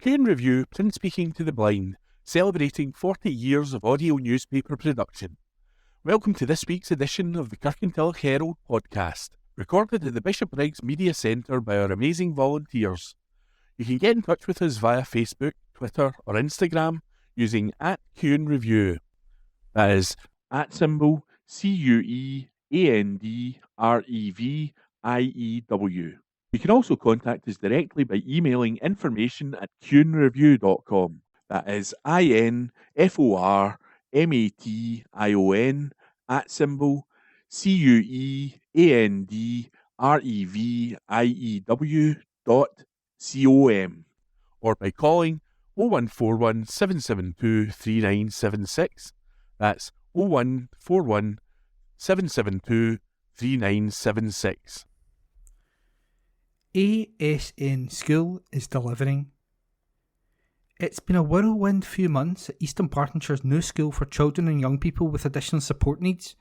Kirn Review, print speaking to the blind, celebrating 40 years of audio newspaper production. Welcome to this week's edition of the Kirkintilloch Herald podcast, recorded at the Bishopbriggs Media Centre by our amazing volunteers. You can get in touch with us via Facebook, Twitter or Instagram using @QuenReview. That is @CuenDreview. You can also contact us directly by emailing information@quenreview.com. That is INFORMATION @CuenDreview.com, or by calling 0141 772 3976. That's 0141 772 3976. ASN School is delivering. It's been a whirlwind few months at Eastern Bartonshire's new school for children and young people with additional support needs,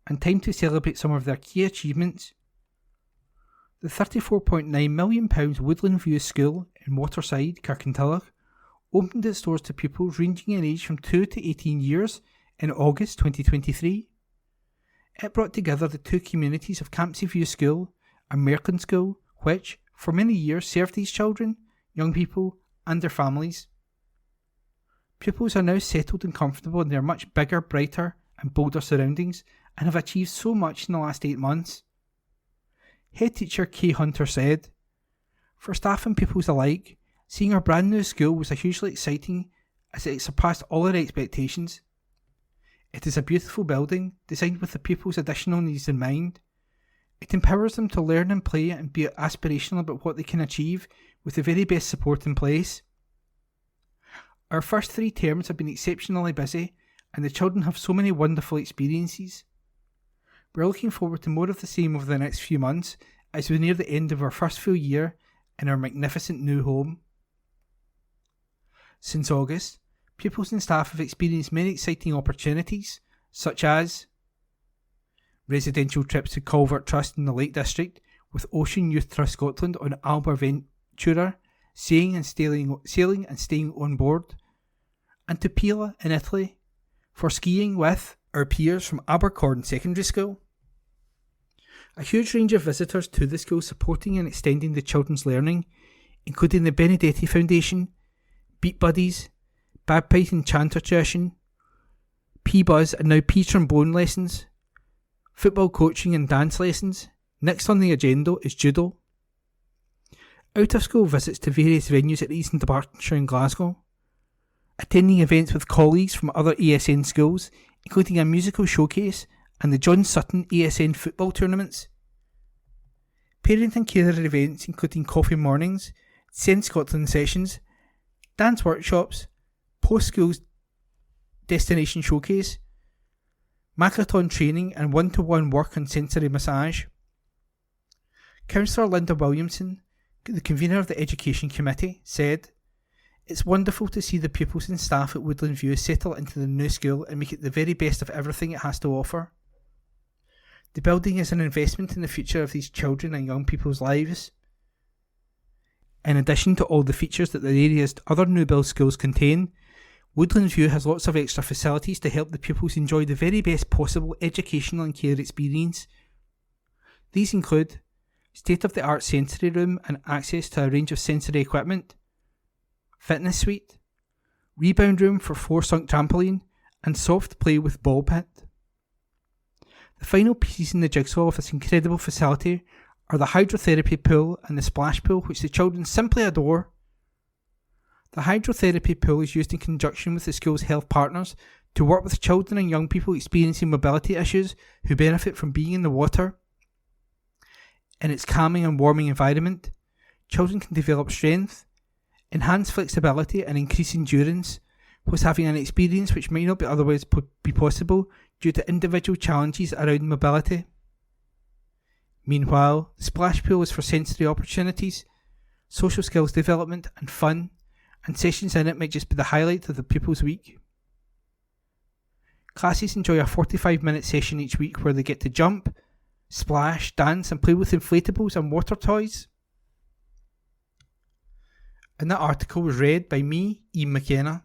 and time to celebrate some of their key achievements. The £34.9 million Woodland View School in Waterside, Kirkintilloch, opened its doors to pupils ranging in age from 2 to 18 years in August 2023. It brought together the two communities of Campsie View School and Merkin School, which, for many years, served these children, young people, and their families. Pupils are now settled and comfortable in their much bigger, brighter, and bolder surroundings, and have achieved so much in the last 8 months. Head teacher Kay Hunter said, "For staff and pupils alike, seeing our brand new school was hugely exciting as it surpassed all our expectations. It is a beautiful building, designed with the pupils' additional needs in mind. It empowers them to learn and play and be aspirational about what they can achieve with the very best support in place. Our first 3 terms have been exceptionally busy, and the children have so many wonderful experiences. We're looking forward to more of the same over the next few months as we near the end of our first full year in our magnificent new home." Since August, pupils and staff have experienced many exciting opportunities, such as residential trips to Culvert Trust in the Lake District, with Ocean Youth Trust Scotland on Alba Ventura, sailing and staying on board, and to Pila in Italy for skiing with our peers from Abercorn Secondary School. A huge range of visitors to the school supporting and extending the children's learning, including the Benedetti Foundation, Beat Buddies, Bagpipe and Chanter Tuition, P-Buzz and now P-Trombone lessons, football coaching and dance lessons. Next on the agenda is judo. Out-of-school visits to various venues at Eastern Bartonshire and Glasgow. Attending events with colleagues from other ASN schools, including a musical showcase and the John Sutton ASN football tournaments. Parent and carer events including coffee mornings, Send Scotland sessions, dance workshops, post-school destination showcase, Maccathon training and one-to-one work on sensory massage. Councillor Linda Williamson, the convener of the Education Committee, said, "It's wonderful to see the pupils and staff at Woodland View settle into the new school and make it the very best of everything it has to offer. The building is an investment in the future of these children and young people's lives. In addition to all the features that the area's other new build schools contain, Woodland View has lots of extra facilities to help the pupils enjoy the very best possible educational and care experience. These include state-of-the-art sensory room and access to a range of sensory equipment, fitness suite, rebound room for floor-sunk trampoline, and soft play with ball pit. The final pieces in the jigsaw of this incredible facility are the hydrotherapy pool and the splash pool, which the children simply adore. The hydrotherapy pool is used in conjunction with the school's health partners to work with children and young people experiencing mobility issues who benefit from being in the water. In its calming and warming environment, children can develop strength, enhance flexibility and increase endurance, whilst having an experience which might not be otherwise be possible due to individual challenges around mobility. Meanwhile, the splash pool is for sensory opportunities, social skills development and fun, and sessions in it might just be the highlight of the pupils' week. Classes enjoy a 45-minute session each week where they get to jump, splash, dance and play with inflatables and water toys. and that article was read by me, Ian McKenna.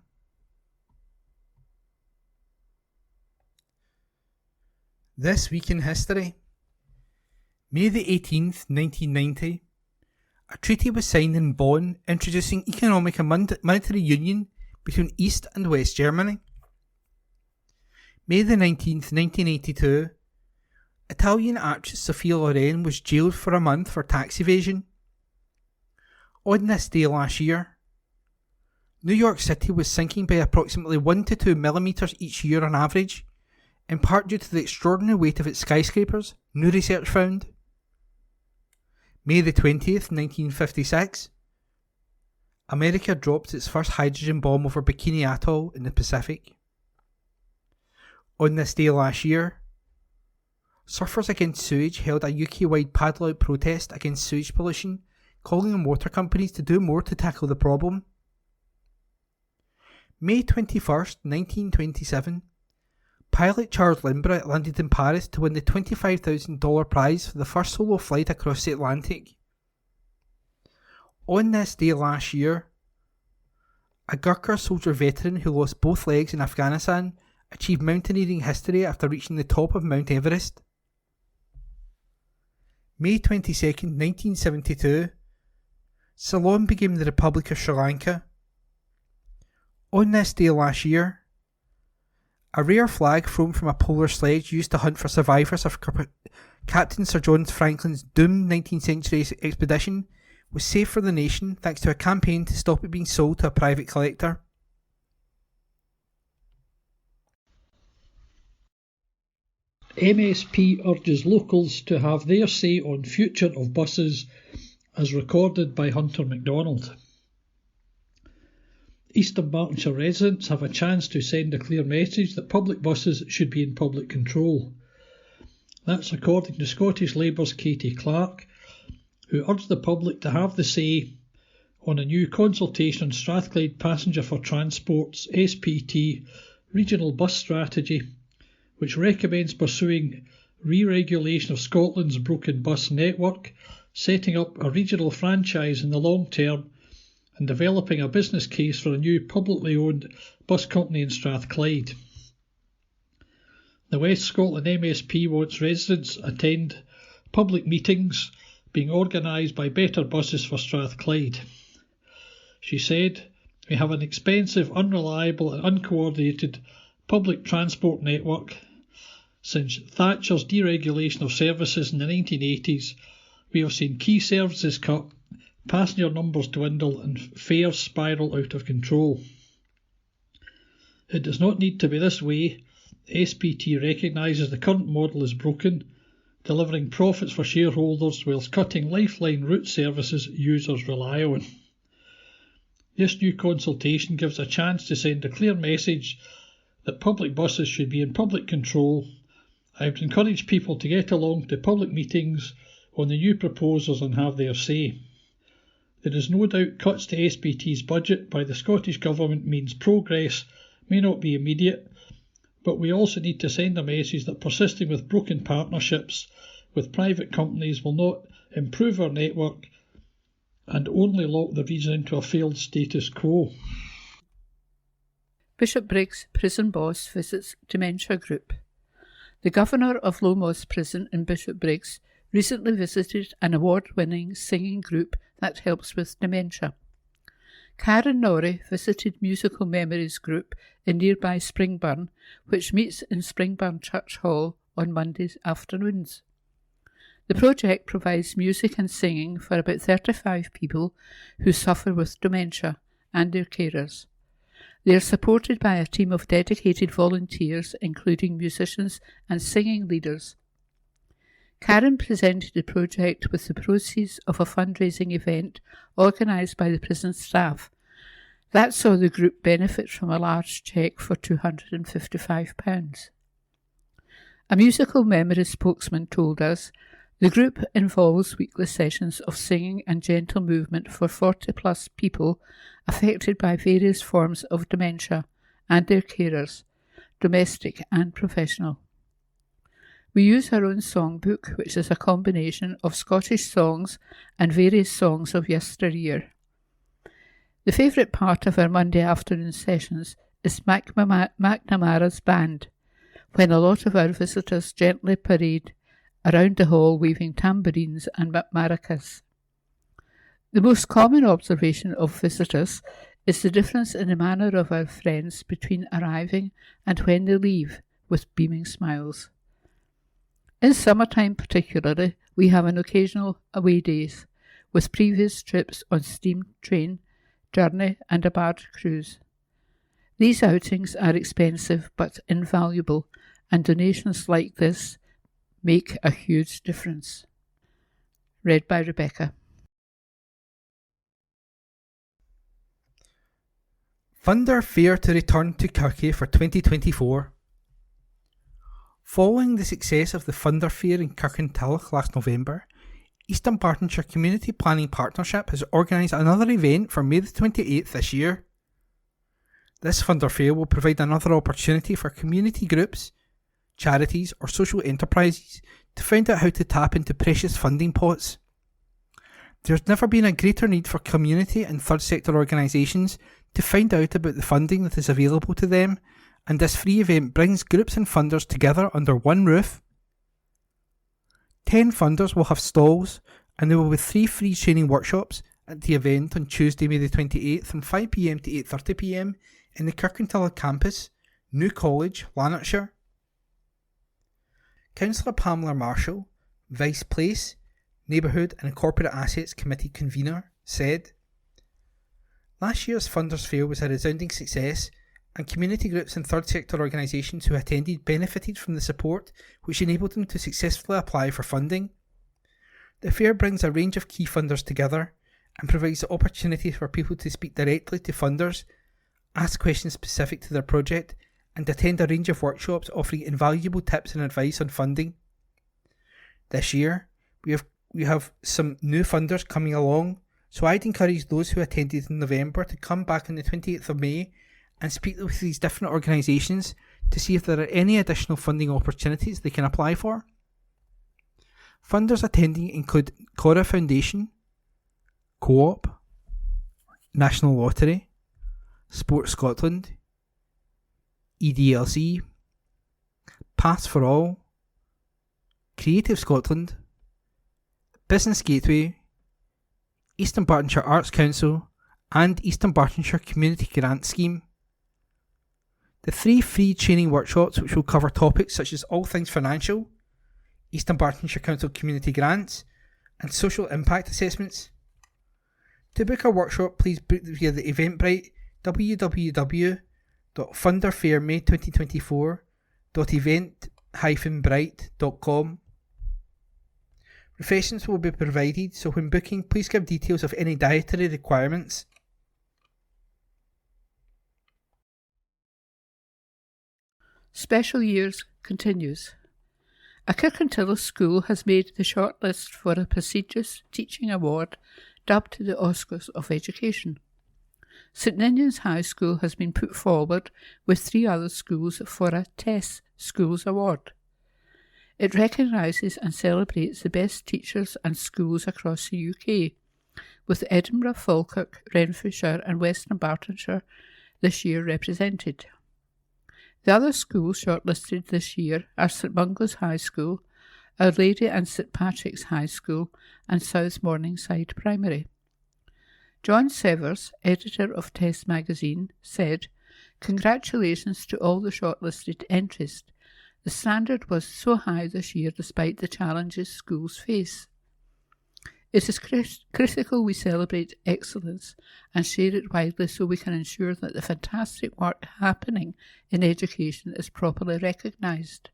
This week in history. May the 18th, 1990, a treaty was signed in Bonn introducing economic and monetary union between East and West Germany. May the 19th, 1982, Italian actress Sophia Loren was jailed for a month for tax evasion. On this day last year, New York City was sinking by approximately 1 to 2 millimetres each year on average, in part due to the extraordinary weight of its skyscrapers, new research found. May the 20th, 1956, America dropped its first hydrogen bomb over Bikini Atoll in the Pacific. On this day last year, Surfers Against Sewage held a UK-wide paddle-out protest against sewage pollution, calling on water companies to do more to tackle the problem. May 21st, 1927, pilot Charles Lindbergh landed in Paris to win the $25,000 prize for the first solo flight across the Atlantic. On this day last year, a Gurkha soldier veteran who lost both legs in Afghanistan achieved mountaineering history after reaching the top of Mount Everest. May 22nd, 1972, Ceylon became the Republic of Sri Lanka. On this day last year, a rare flag thrown from a polar sledge used to hunt for survivors of Captain Sir John Franklin's doomed 19th century expedition was saved for the nation thanks to a campaign to stop it being sold to a private collector. MSP urges locals to have their say on future of buses, as recorded by Hunter MacDonald. Eastern Bartonshire residents have a chance to send a clear message that public buses should be in public control. That's according to Scottish Labour's Katie Clark, who urged the public to have the say on a new consultation on Strathclyde Passenger for Transport's SPT regional bus strategy, which recommends pursuing re-regulation of Scotland's broken bus network, setting up a regional franchise in the long term, and developing a business case for a new publicly owned bus company in Strathclyde. The West Scotland MSP wants residents attend public meetings being organised by Better Buses for Strathclyde. She said, "We have an expensive, unreliable and uncoordinated public transport network. Since Thatcher's deregulation of services in the 1980s, we have seen key services cut, passenger numbers dwindle and fares spiral out of control. It does not need to be this way. SPT recognises the current model is broken, delivering profits for shareholders whilst cutting lifeline route services users rely on. This new consultation gives a chance to send a clear message that public buses should be in public control. I would encourage people to get along to public meetings on the new proposals and have their say. There is no doubt cuts to SPT's budget by the Scottish Government means progress may not be immediate, but we also need to send a message that persisting with broken partnerships with private companies will not improve our network and only lock the region into a failed status quo." Bishopbriggs prison boss visits dementia group. The governor of Lowmoss Prison in Bishopbriggs recently visited an award-winning singing group that helps with dementia. Karen Norrie visited Musical Memories Group in nearby Springburn, which meets in Springburn Church Hall on Mondays afternoons. The project provides music and singing for about 35 people who suffer with dementia and their carers. They are supported by a team of dedicated volunteers, including musicians and singing leaders. Karen presented the project with the proceeds of a fundraising event organised by the prison staff. That saw the group benefit from a large cheque for £255. A Musical Memories spokesman told us, "The group involves weekly sessions of singing and gentle movement for 40-plus people affected by various forms of dementia and their carers, domestic and professional. We use our own songbook, which is a combination of Scottish songs and various songs of yesteryear. The favourite part of our Monday afternoon sessions is McNamara's band, when a lot of our visitors gently parade around the hall waving tambourines and maracas. The most common observation of visitors is the difference in the manner of our friends between arriving and when they leave, with beaming smiles. In summertime particularly, we have an occasional away days, with previous trips on steam train, journey and a barge cruise. These outings are expensive but invaluable, and donations like this make a huge difference. Read by Rebecca. Funder fair to return to Kirky for 2024. Following the success of the Funder Fair in Kirkintilloch last November, Eastern Bartonshire Community Planning Partnership has organised another event for May the 28th this year. This Funder Fair will provide another opportunity for community groups, charities or social enterprises to find out how to tap into precious funding pots. There's never been a greater need for community and third sector organisations to find out about the funding that is available to them, and this free event brings groups and funders together under one roof. 10 funders will have stalls, and there will be 3 free training workshops at the event on Tuesday, May the 28th from 5 p.m. to 8:30 p.m. in the Kirkintilloch campus, New College, Lanarkshire. Councillor Pamela Marshall, Vice Place, Neighbourhood and Corporate Assets Committee Convener, said, "Last year's Funders Fair was a resounding success, and community groups and third sector organisations who attended benefited from the support which enabled them to successfully apply for funding. The fair brings a range of key funders together and provides the opportunity for people to speak directly to funders, ask questions specific to their project, and attend a range of workshops offering invaluable tips and advice on funding. This year, we have some new funders coming along, so I'd encourage those who attended in November to come back on the 28th of May and speak with these different organisations to see if there are any additional funding opportunities they can apply for. Funders attending include Cora Foundation, Co-op, National Lottery, Sport Scotland, EDLC, Paths for All, Creative Scotland, Business Gateway, Eastern Bartonshire Arts Council and Eastern Bartonshire Community Grant Scheme. The 3 free training workshops which will cover topics such as all things financial, Eastern Bartonshire Council community grants and social impact assessments. To book a workshop, please book via the Eventbrite www.funderfairmay2024.event-brite.com. Refreshments will be provided, so when booking, please give details of any dietary requirements. Special Years continues. A Kirkintilloch school has made the shortlist for a prestigious teaching award dubbed the Oscars of Education. St Ninian's High School has been put forward with 3 other schools for a TESS Schools Award. It recognises and celebrates the best teachers and schools across the UK, with Edinburgh, Falkirk, Renfrewshire and Western Bartonshire this year represented. The other schools shortlisted this year are St Mungo's High School, Our Lady and St Patrick's High School and South Morningside Primary. John Severs, editor of Test magazine, said, "Congratulations to all the shortlisted entries. The standard was so high this year despite the challenges schools face. It is critical we celebrate excellence and share it widely so we can ensure that the fantastic work happening in education is properly recognised.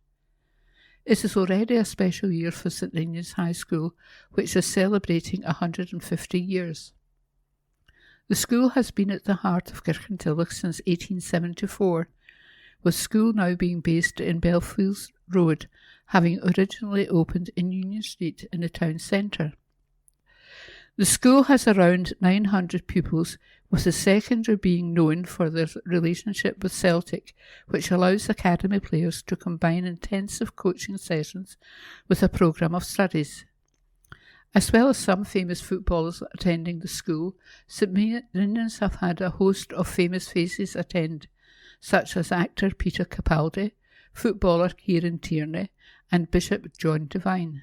It is already a special year for St Ninian's High School, which is celebrating 150 years. The school has been at the heart of Kirkintilloch since 1874, with school now being based in Belfields Road, having originally opened in Union Street in the town centre. The school has around 900 pupils, with the secondary being known for their relationship with Celtic, which allows academy players to combine intensive coaching sessions with a programme of studies. As well as some famous footballers attending the school, St Mirren's have had a host of famous faces attend, such as actor Peter Capaldi, footballer Kirkintilloch and Bishop John Devine.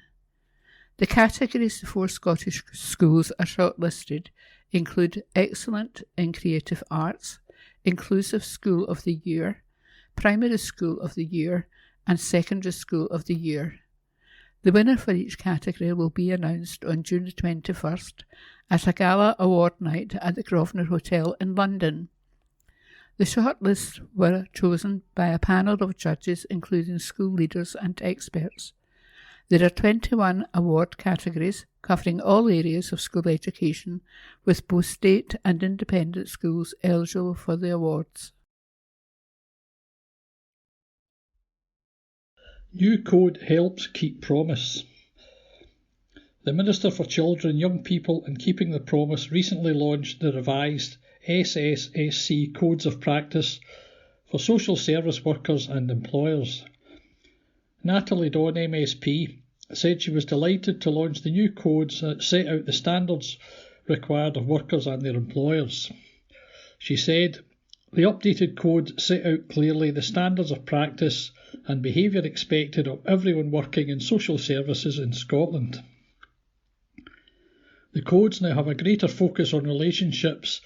The categories the 4 Scottish schools are shortlisted include Excellent in Creative Arts, Inclusive School of the Year, Primary School of the Year and Secondary School of the Year. The winner for each category will be announced on June 21st at a gala award night at the Grosvenor Hotel in London. The shortlists were chosen by a panel of judges including school leaders and experts. There are 21 award categories covering all areas of school education, with both state and independent schools eligible for the awards. New code helps keep promise. The Minister for Children, Young People and Keeping the Promise recently launched the revised SSSC Codes of Practice for social service workers and employers. Natalie Dawn, MSP, said she was delighted to launch the new codes that set out the standards required of workers and their employers. She said, "The updated codes set out clearly the standards of practice and behaviour expected of everyone working in social services in Scotland. The codes now have a greater focus on relationships,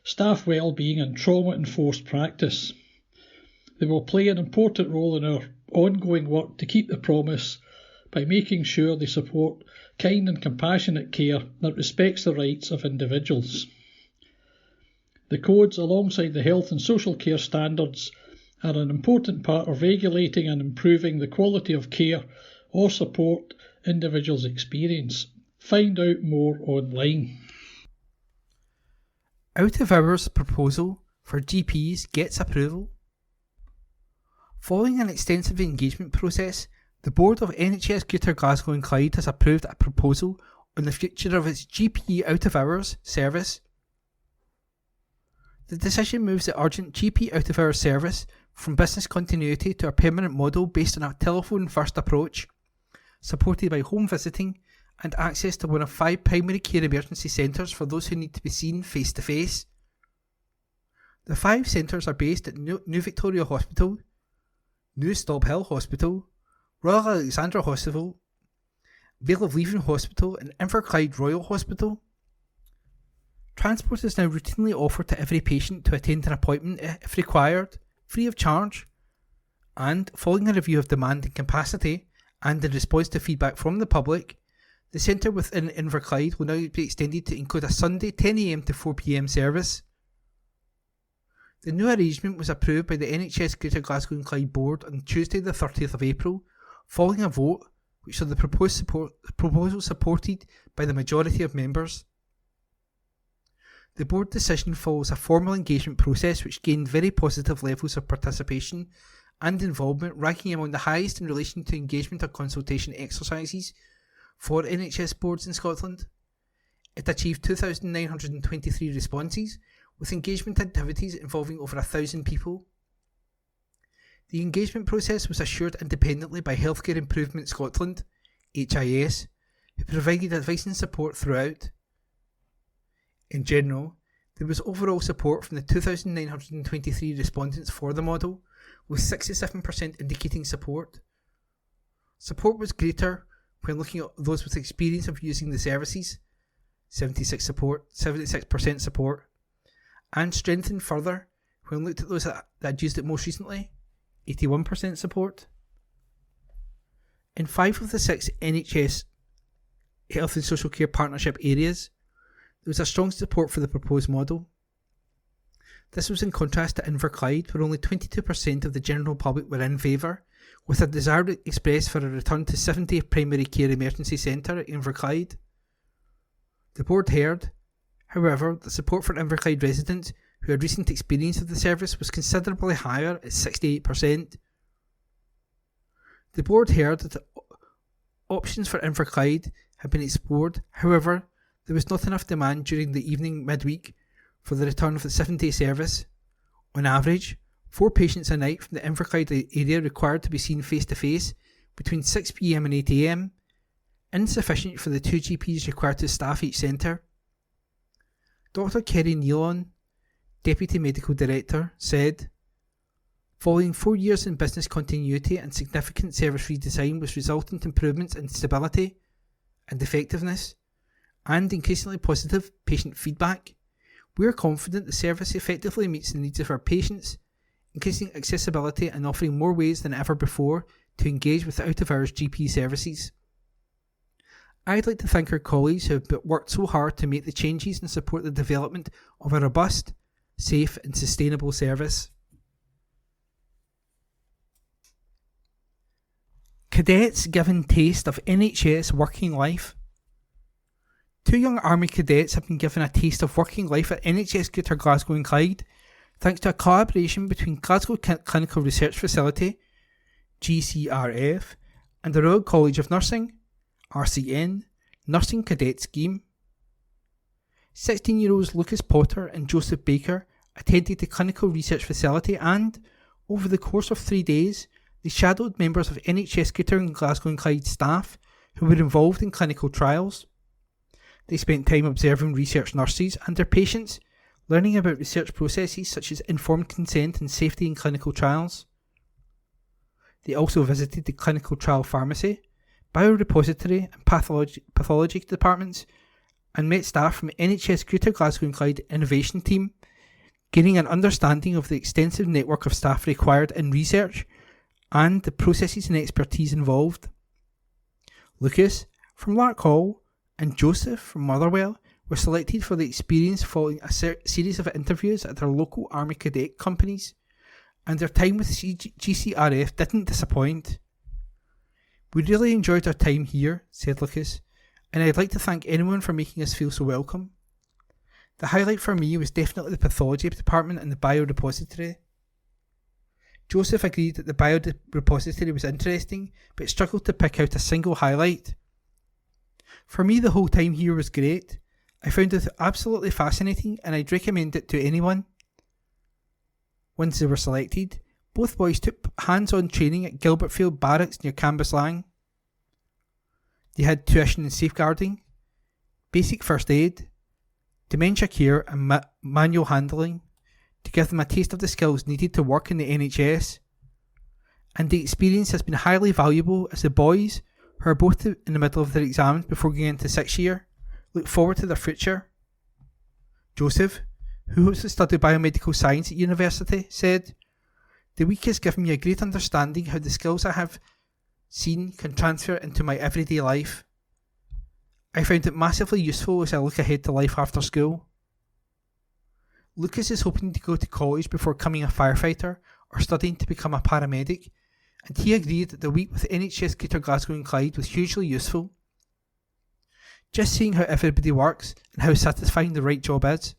staff well-being and trauma-enforced practice. They will play an important role in our ongoing work to keep the promise by making sure they support kind and compassionate care that respects the rights of individuals. The codes, alongside the health and social care standards, are an important part of regulating and improving the quality of care or support individuals experience. Find out more online." Out of hours proposal for GPs gets approval. Following an extensive engagement process, the board of NHS Greater Glasgow and Clyde has approved a proposal on the future of its GP out of hours service. The decision moves the urgent GP out of hours service from business continuity to a permanent model based on a telephone-first approach, supported by home visiting and access to one of 5 primary care emergency centres for those who need to be seen face-to-face. The 5 centres are based at New Victoria Hospital, New Stobhill Hospital, Royal Alexandra Hospital, Vale of Leven Hospital and Inverclyde Royal Hospital. Transport is now routinely offered to every patient to attend an appointment if required, free of charge, and following a review of demand and capacity and in response to feedback from the public, the centre within Inverclyde will now be extended to include a Sunday 10 a.m. to 4 p.m. service. The new arrangement was approved by the NHS Greater Glasgow and Clyde Board on Tuesday the 30th of April, following a vote which saw the proposal supported by the majority of members. The board decision follows a formal engagement process which gained very positive levels of participation and involvement, ranking among the highest in relation to engagement or consultation exercises for NHS boards in Scotland. It achieved 2,923 responses, with engagement activities involving over 1,000 people. The engagement process was assured independently by Healthcare Improvement Scotland, HIS, who provided advice and support throughout. In general, there was overall support from the 2,923 respondents for the model, with 67% indicating support. Support was greater when looking at those with experience of using the services, 76% support, and strengthened further when looked at those that had used it most recently, 81% support. In 5 of the 6 NHS Health and Social Care Partnership areas, there was a strong support for the proposed model. This was in contrast to Inverclyde, where only 22% of the general public were in favour, with a desire expressed for a return to 70 primary care emergency centre at Inverclyde. The board heard, however, that support for Inverclyde residents who had recent experience of the service was considerably higher at 68%. The board heard that options for Inverclyde had been explored, however, there was not enough demand during the evening midweek for the return of the 7-day service. On average, 4 patients a night from the Inverclyde area required to be seen face to face between 6 p.m. and 8 a.m. insufficient for the 2 GPs required to staff each centre. Dr. Kirkintilloch, Deputy Medical Director, said, "Following 4 years in business continuity and significant service redesign with resultant improvements in stability and effectiveness, and increasingly positive patient feedback, we are confident the service effectively meets the needs of our patients, increasing accessibility and offering more ways than ever before to engage with out-of-hours GP services. I'd like to thank our colleagues who have worked so hard to make the changes and support the development of a robust, safe and sustainable service." Cadets given taste of NHS working life. 2 young Army cadets have been given a taste of working life at NHS Greater Glasgow and Clyde thanks to a collaboration between Glasgow Clinical Research Facility, GCRF, and the Royal College of Nursing, RCN, Nursing Cadet Scheme. 16-year-olds Lucas Potter and Joseph Baker attended the Clinical Research Facility and, over the course of 3 days, they shadowed members of NHS Greater Glasgow and Clyde staff who were involved in clinical trials. They spent time observing research nurses and their patients, learning about research processes such as informed consent and safety in clinical trials. They also visited the clinical trial pharmacy, biorepository and pathology departments, and met staff from NHS Greater Glasgow and Clyde Innovation Team, gaining an understanding of the extensive network of staff required in research and the processes and expertise involved. Lucas from Lark Hall and Joseph from Motherwell were selected for the experience following a series of interviews at their local Army Cadet companies, and their time with GCRF didn't disappoint. "We really enjoyed our time here," said Lucas, "and I'd like to thank anyone for making us feel so welcome. The highlight for me was definitely the pathology department and the biorepository." Joseph agreed that the biorepository was interesting, but struggled to pick out a single highlight. "For me, the whole time here was great. I found it absolutely fascinating and I'd recommend it to anyone." Once they were selected, both boys took hands-on training at Gilbertfield Barracks near Cambuslang. They had tuition in safeguarding, basic first aid, dementia care and manual handling to give them a taste of the skills needed to work in the NHS. And the experience has been highly valuable as the boys, who are both in the middle of their exams before going into 6th year, look forward to their future. Joseph, who hopes to study biomedical science at university, said, "The week has given me a great understanding how the skills I have seen can transfer into my everyday life. I found it massively useful as I look ahead to life after school." Lucas is hoping to go to college before becoming a firefighter or studying to become a paramedic, and he agreed that the week with NHS Greater Glasgow and Clyde was hugely useful. "Just seeing how everybody works and how satisfying the right job is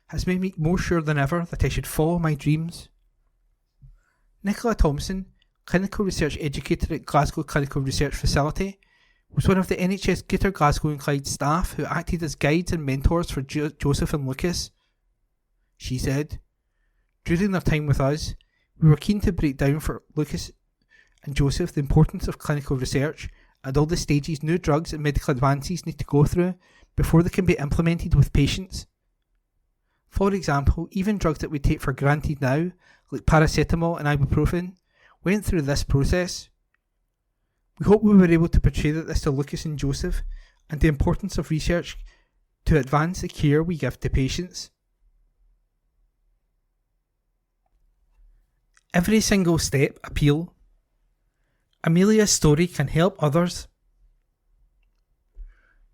has made me more sure than ever that I should follow my dreams." Nicola Thompson, Clinical Research Educator at Glasgow Clinical Research Facility, was one of the NHS Greater Glasgow and Clyde staff who acted as guides and mentors for Joseph and Lucas. She said, "During their time with us, we were keen to break down for Lucas and Joseph the importance of clinical research and all the stages new drugs and medical advances need to go through before they can be implemented with patients. For example, even drugs that we take for granted now, like paracetamol and ibuprofen, went through this process. We hope we were able to portray this to Lucas and Joseph and the importance of research to advance the care we give to patients." Every single step appeal. Amelia's story can help others.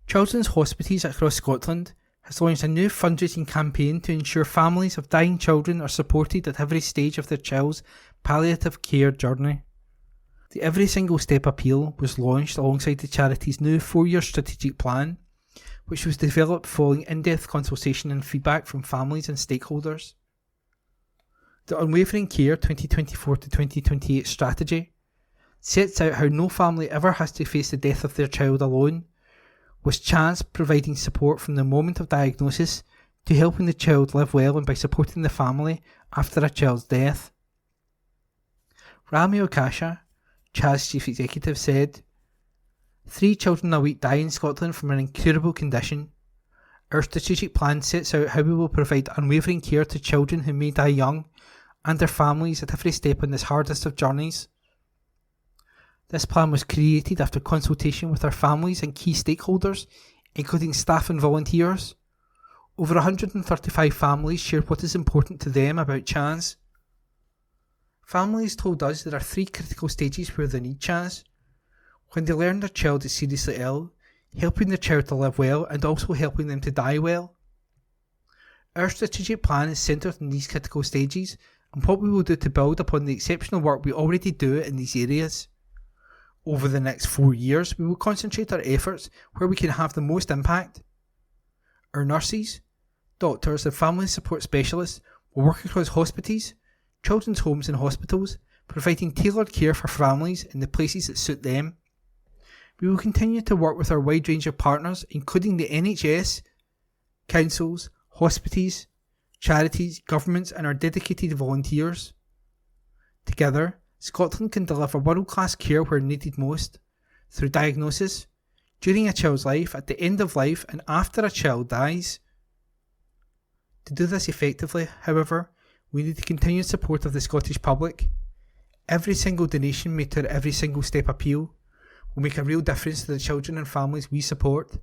Children's Hospices across Scotland has launched a new fundraising campaign to ensure families of dying children are supported at every stage of their child's palliative care journey. The Every Single Step appeal was launched alongside the charity's new 4-year strategic plan, which was developed following in-depth consultation and feedback from families and stakeholders. The Unwavering Care 2024 to 2028 strategy sets out how no family ever has to face the death of their child alone, with chance providing support from the moment of diagnosis to helping the child live well and by supporting the family after a child's death. Rami Okasha, CHAS Chief Executive, said, 3 children a week die in Scotland from an incurable condition. Our strategic plan sets out how we will provide unwavering care to children who may die young and their families at every step on this hardest of journeys. This plan was created after consultation with our families and key stakeholders, including staff and volunteers. Over 135 families shared what is important to them about Chaz. Families told us there are 3 critical stages where they need Chaz: when they learn their child is seriously ill, helping their child to live well, and also helping them to die well. Our strategic plan is centred on these critical stages and what we will do to build upon the exceptional work we already do in these areas. Over the next 4 years, we will concentrate our efforts where we can have the most impact. Our nurses, doctors and family support specialists will work across hospitals, children's homes and hospitals, providing tailored care for families in the places that suit them. We will continue to work with our wide range of partners, including the NHS, councils, hospitals, charities, governments and our dedicated volunteers. Together, Scotland can deliver world-class care where needed most, through diagnosis, during a child's life, at the end of life and after a child dies. To do this effectively, however, we need the continued support of the Scottish public. Every single donation made to our Every Single Step appeal will make a real difference to the children and families we support.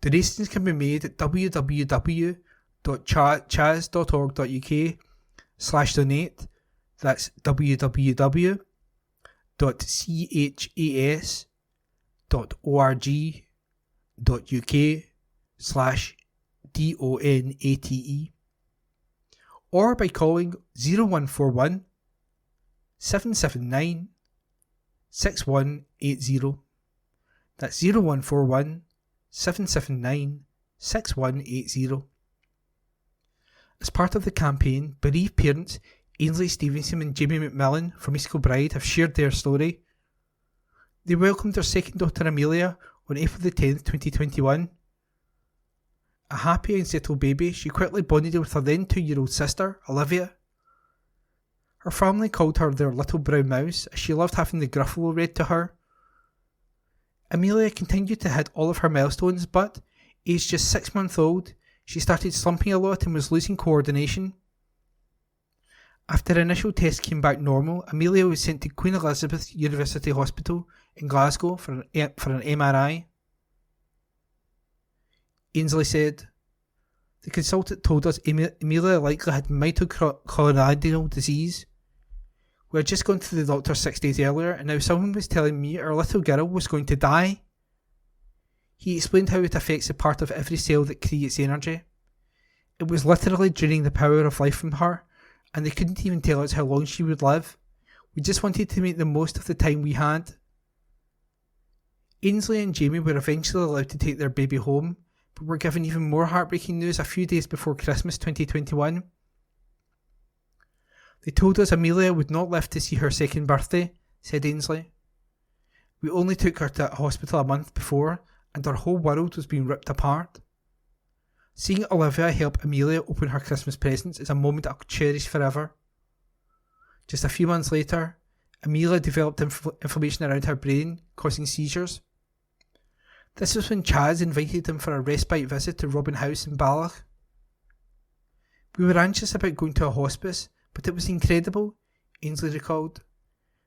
Donations can be made at www.chaz.org.uk/donate. That's www.chas.org.uk/donate, or by calling 0141 779 6180. That's 0141 779 6180. As part of the campaign, bereaved parents Ainsley Stevenson and Jamie McMillan from East Kilbride have shared their story. They welcomed their second daughter Amelia on April the 10th, 2021. A happy and settled baby, she quickly bonded with her then 2-year-old sister, Olivia. Her family called her their little brown mouse, as she loved having the Gruffalo read to her. Amelia continued to hit all of her milestones, but, aged just 6 months old, she started slumping a lot and was losing coordination. After initial tests came back normal, Amelia was sent to Queen Elizabeth University Hospital in Glasgow for an MRI. Ainsley said, "The consultant told us Amelia likely had mitochondrial disease. We had just gone to the doctor 6 days earlier and now someone was telling me our little girl was going to die." He explained how it affects a part of every cell that creates energy. It was literally draining the power of life from her, and they couldn't even tell us how long she would live. We just wanted to make the most of the time we had. Ainsley and Jamie were eventually allowed to take their baby home, but were given even more heartbreaking news a few days before Christmas 2021. They told us Amelia would not live to see her second birthday, said Ainsley. We only took her to a hospital a month before, and our whole world was being ripped apart. Seeing Olivia help Amelia open her Christmas presents is a moment I'll cherish forever. Just a few months later, Amelia developed inflammation around her brain, causing seizures. This was when Chaz invited them for a respite visit to Robin House in Ballach. We were anxious about going to a hospice, but it was incredible, Ainsley recalled.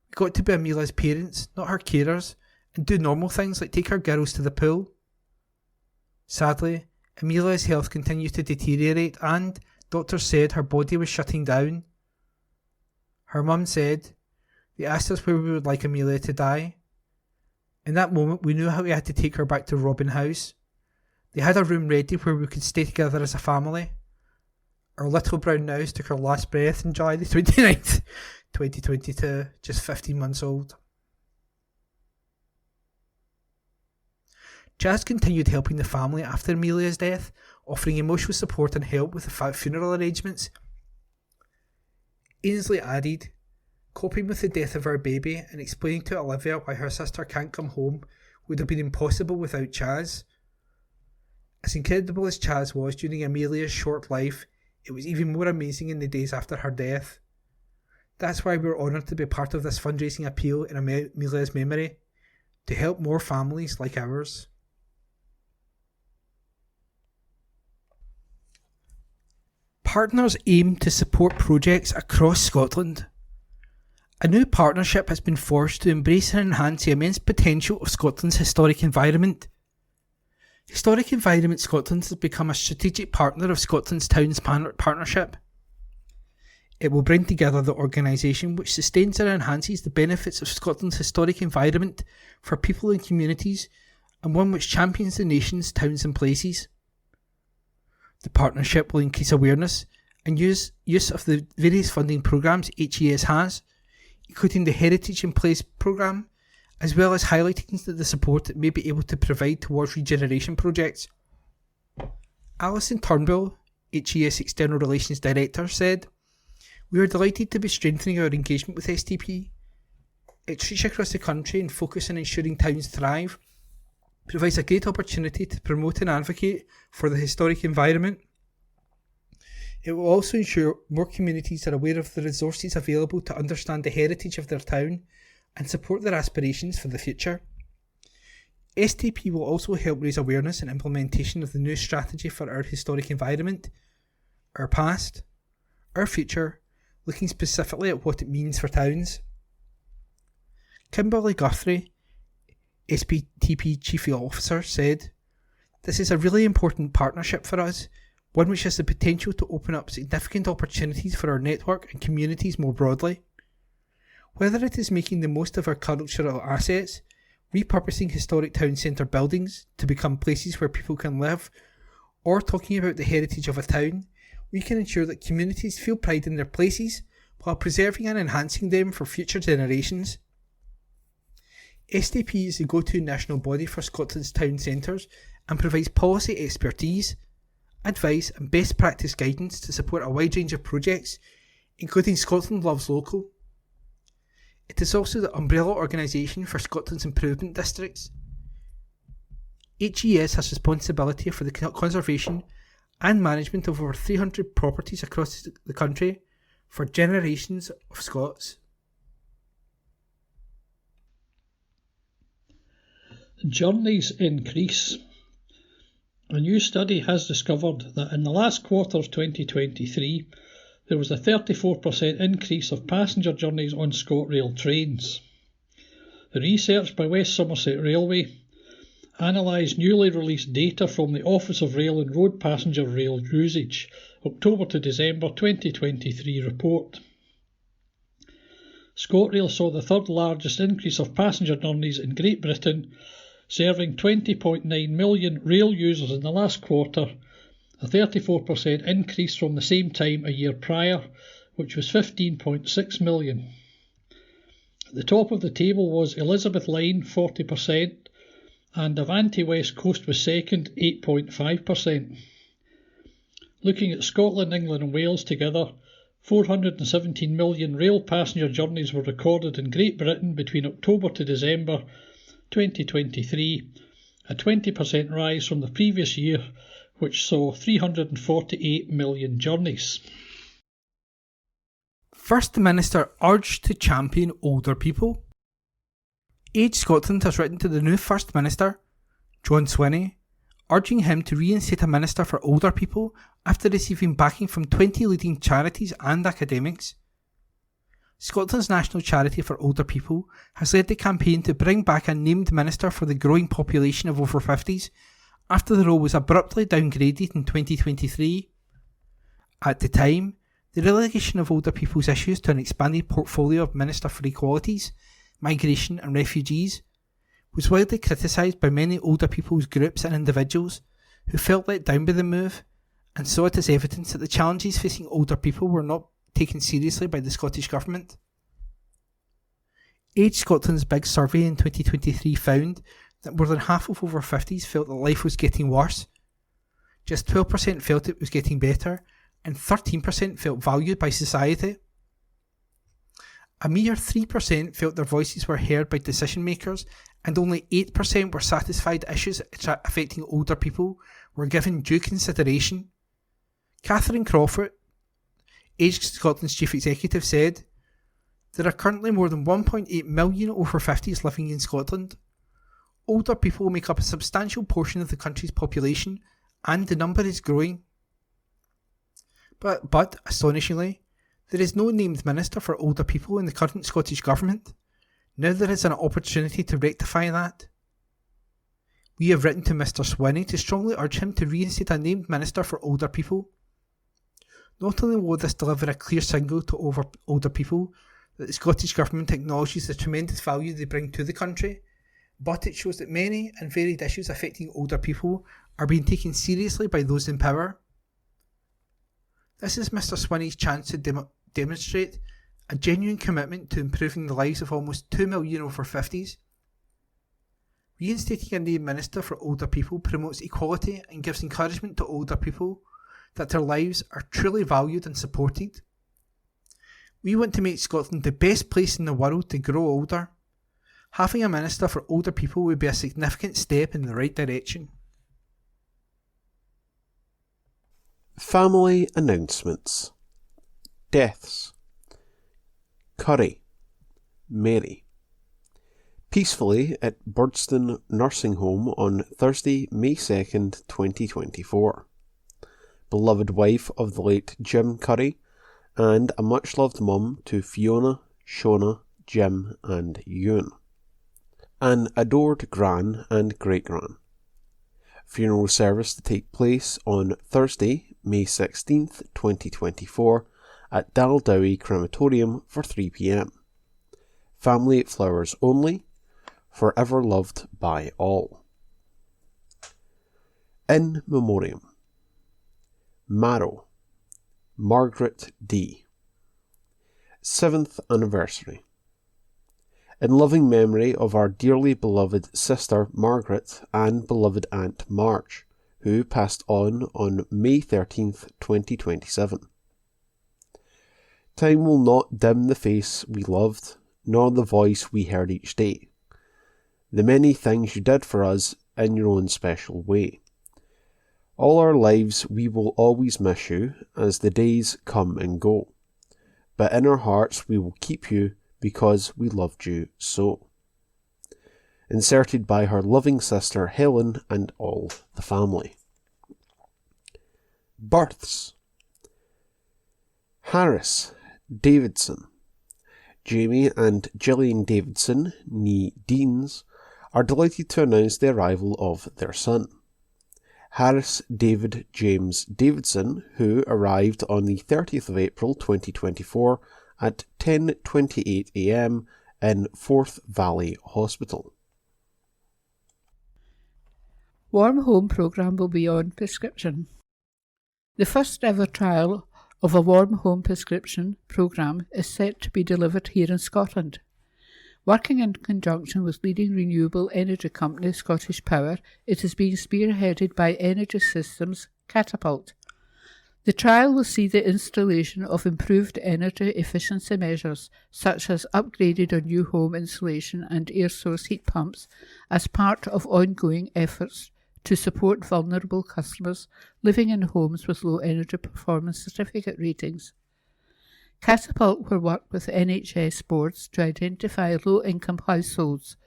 We got to be Amelia's parents, not her carers, and do normal things like take our girls to the pool. Sadly, Amelia's health continued to deteriorate and, doctors said, her body was shutting down. Her mum said, "They asked us where we would like Amelia to die. In that moment we knew how we had to take her back to Robin House. They had a room ready where we could stay together as a family. Our little brown mouse took her last breath on July the 29th, 2022, just 15 months old." Chaz continued helping the family after Amelia's death, offering emotional support and help with the funeral arrangements. Ainsley added, "Coping with the death of our baby and explaining to Olivia why her sister can't come home would have been impossible without Chaz. As incredible as Chaz was during Amelia's short life, it was even more amazing in the days after her death. That's why we're honoured to be part of this fundraising appeal in Amelia's memory. to help more families like ours. Partners aim to support projects across Scotland. A new partnership has been forged to embrace and enhance the immense potential of Scotland's historic environment. Historic Environment Scotland has become a strategic partner of Scotland's Towns Partnership. It will bring together the organisation which sustains and enhances the benefits of Scotland's historic environment for people and communities, and one which champions the nation's towns and places. The partnership will increase awareness and use of the various funding programmes HES has, including the Heritage in Place programme, as well as highlighting the support it may be able to provide towards regeneration projects. Alison Turnbull, HES External Relations Director, said, "We are delighted to be strengthening our engagement with STP. Its reach across the country and focus on ensuring towns thrive provides a great opportunity to promote and advocate for the historic environment. It will also ensure more communities are aware of the resources available to understand the heritage of their town and support their aspirations for the future. STP will also help raise awareness and implementation of the new strategy for our historic environment, our past, our future, looking specifically at what it means for towns." Kimberly Guthrie, SPTP Chief Officer, said, "This is a really important partnership for us, one which has the potential to open up significant opportunities for our network and communities more broadly. Whether it is making the most of our cultural assets, repurposing historic town centre buildings to become places where people can live, or talking about the heritage of a town, we can ensure that communities feel pride in their places while preserving and enhancing them for future generations. STP is the go-to national body for Scotland's town centres and provides policy expertise, advice and best practice guidance to support a wide range of projects, including Scotland Loves Local. It is also the umbrella organisation for Scotland's improvement districts. HES has responsibility for the conservation and management of over 300 properties across the country for generations of Scots." Journeys increase. A new study has discovered that in the last quarter of 2023, there was a 34% increase of passenger journeys on ScotRail trains. The research by West Somerset Railway analysed newly released data from the Office of Rail and Road Passenger Rail Usage, October to December 2023 report. ScotRail saw the third largest increase of passenger journeys in Great Britain, serving 20.9 million rail users in the last quarter, a 34% increase from the same time a year prior, which was 15.6 million. At the top of the table was Elizabeth Line, 40%, and Avanti West Coast was second, 8.5%. Looking at Scotland, England and Wales together, 417 million rail passenger journeys were recorded in Great Britain between October to December 2023, a 20% rise from the previous year, which saw 348 million journeys. First Minister urged to champion older people. Age Scotland has written to the new First Minister, John Swinney, urging him to reinstate a minister for older people after receiving backing from 20 leading charities and academics. Scotland's national charity for older people has led the campaign to bring back a named minister for the growing population of over 50s after the role was abruptly downgraded in 2023. At the time, the relegation of older people's issues to an expanded portfolio of Minister for Equalities, Migration and Refugees was widely criticised by many older people's groups and individuals who felt let down by the move and saw it as evidence that the challenges facing older people were not taken seriously by the Scottish Government. Age Scotland's big survey in 2023 found that more than half of over 50s felt that life was getting worse. Just 12% felt it was getting better, and 13% felt valued by society. A mere 3% felt their voices were heard by decision makers, and only 8% were satisfied issues affecting older people were given due consideration. Catherine Crawford, Age Scotland's Chief Executive, said, "There are currently more than 1.8 million over 50s living in Scotland. Older people make up a substantial portion of the country's population, and the number is growing. But astonishingly, there is no named minister for older people in the current Scottish Government. Now there is an opportunity to rectify that. We have written to Mr Swinney to strongly urge him to reinstate a named minister for older people. Not only will this deliver a clear signal to older people that the Scottish Government acknowledges the tremendous value they bring to the country, but it shows that many and varied issues affecting older people are being taken seriously by those in power. This is Mr Swinney's chance to demonstrate a genuine commitment to improving the lives of almost 2 million over 50s. Reinstating a named minister for older people promotes equality and gives encouragement to older people that their lives are truly valued and supported. We want to make Scotland the best place in the world to grow older. Having a minister for older people would be a significant step in the right direction. Family announcements. Deaths. Curry, Mary. Peacefully at Birdston Nursing Home on Thursday, May 2nd, 2024. Beloved wife of the late Jim Curry, and a much-loved mum to Fiona, Shona, Jim and Ewan. An adored gran and great-gran. Funeral service to take place on Thursday, May 16th, 2024 at Daldowie Crematorium for 3 p.m. Family flowers only, forever loved by all. In Memoriam. Marrow, Margaret D. 7th anniversary. In loving memory of our dearly beloved sister Margaret and beloved Aunt March, who passed on May 13th, 2027. Time will not dim the face we loved, nor the voice we heard each day. The many things you did for us in your own special way. All our lives we will always miss you as the days come and go. But in our hearts we will keep you because we loved you so. Inserted by her loving sister Helen and all the family. Births. Harris Davidson. Jamie and Gillian Davidson, née Deans, are delighted to announce the arrival of their son. Harris David James Davidson, who arrived on the 30th of April 2024 at 10:28 a.m. in Forth Valley Hospital. Warm Home programme will be on prescription. The first ever trial of a Warm Home prescription programme is set to be delivered here in Scotland. Working in conjunction with leading renewable energy company Scottish Power, it is being spearheaded by Energy Systems Catapult. The trial will see the installation of improved energy efficiency measures, such as upgraded or new home insulation and air source heat pumps, as part of ongoing efforts to support vulnerable customers living in homes with low energy performance certificate ratings. Catapult will work with NHS boards to identify low-income households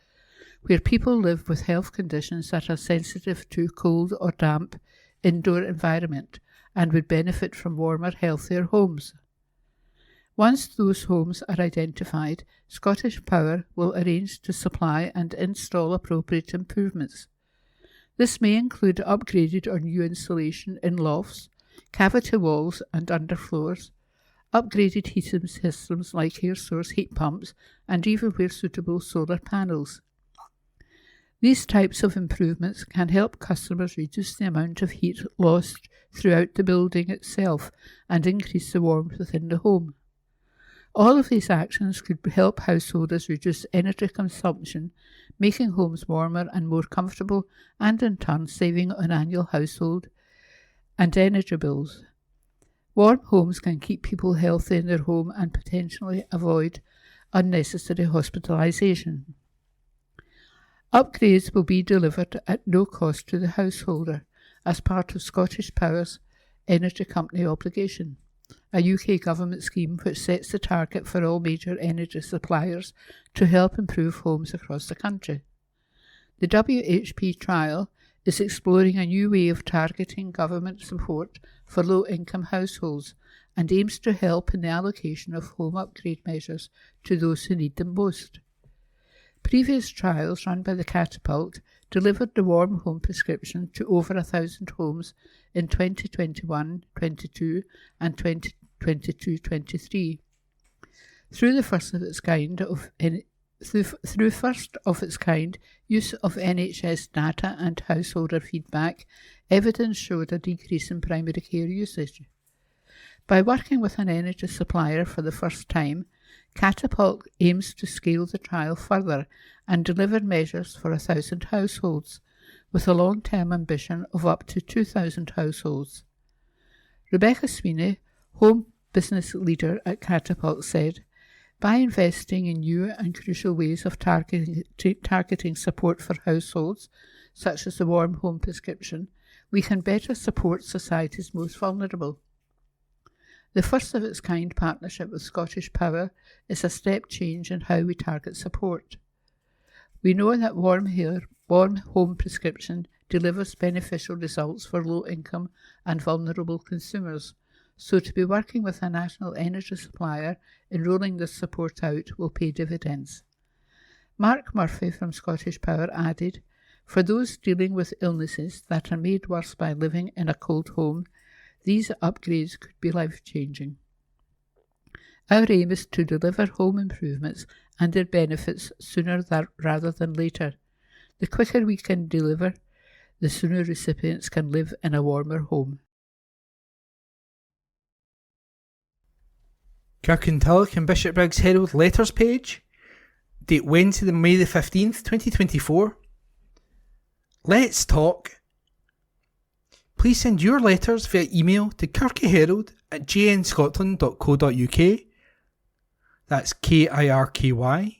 where people live with health conditions that are sensitive to cold or damp indoor environment and would benefit from warmer, healthier homes. Once those homes are identified, Scottish Power will arrange to supply and install appropriate improvements. This may include upgraded or new insulation in lofts, cavity walls and underfloors, upgraded heating systems like air source heat pumps, and even where suitable solar panels. These types of improvements can help customers reduce the amount of heat lost throughout the building itself and increase the warmth within the home. All of these actions could help householders reduce energy consumption, making homes warmer and more comfortable, and in turn saving on annual household and energy bills. Warm homes can keep people healthy in their home and potentially avoid unnecessary hospitalisation. Upgrades will be delivered at no cost to the householder as part of Scottish Power's Energy Company obligation, a UK government scheme which sets the target for all major energy suppliers to help improve homes across the country. The WHP trial is exploring a new way of targeting government support for low-income households and aims to help in the allocation of home upgrade measures to those who need them most. Previous trials run by the Catapult delivered the warm home prescription to over 1,000 homes in 2021-22 and 2022-23. Through first of its kind use of NHS data and householder feedback, evidence showed a decrease in primary care usage. By working with an energy supplier for the first time, Catapult aims to scale the trial further and deliver measures for 1,000 households, with a long-term ambition of up to 2,000 households. Rebecca Sweeney, home business leader at Catapult, said, "By investing in new and crucial ways of targeting support for households, such as the warm home prescription, we can better support society's most vulnerable." The first-of-its-kind partnership with Scottish Power is a step change in how we target support. We know that warm home prescription delivers beneficial results for low-income and vulnerable consumers, so to be working with a national energy supplier in rolling this support out will pay dividends. Mark Murphy from Scottish Power added, "For those dealing with illnesses that are made worse by living in a cold home, these upgrades could be life-changing." Our aim is to deliver home improvements and their benefits sooner rather than later. The quicker we can deliver, the sooner recipients can live in a warmer home. Kirkintilloch and Bishopbriggs Herald letters page. Date Wednesday, May the 15th, 2024. Let's talk. Please send your letters via email to kirkyherald@jnscotland.co.uk. That's KIRKYHERALD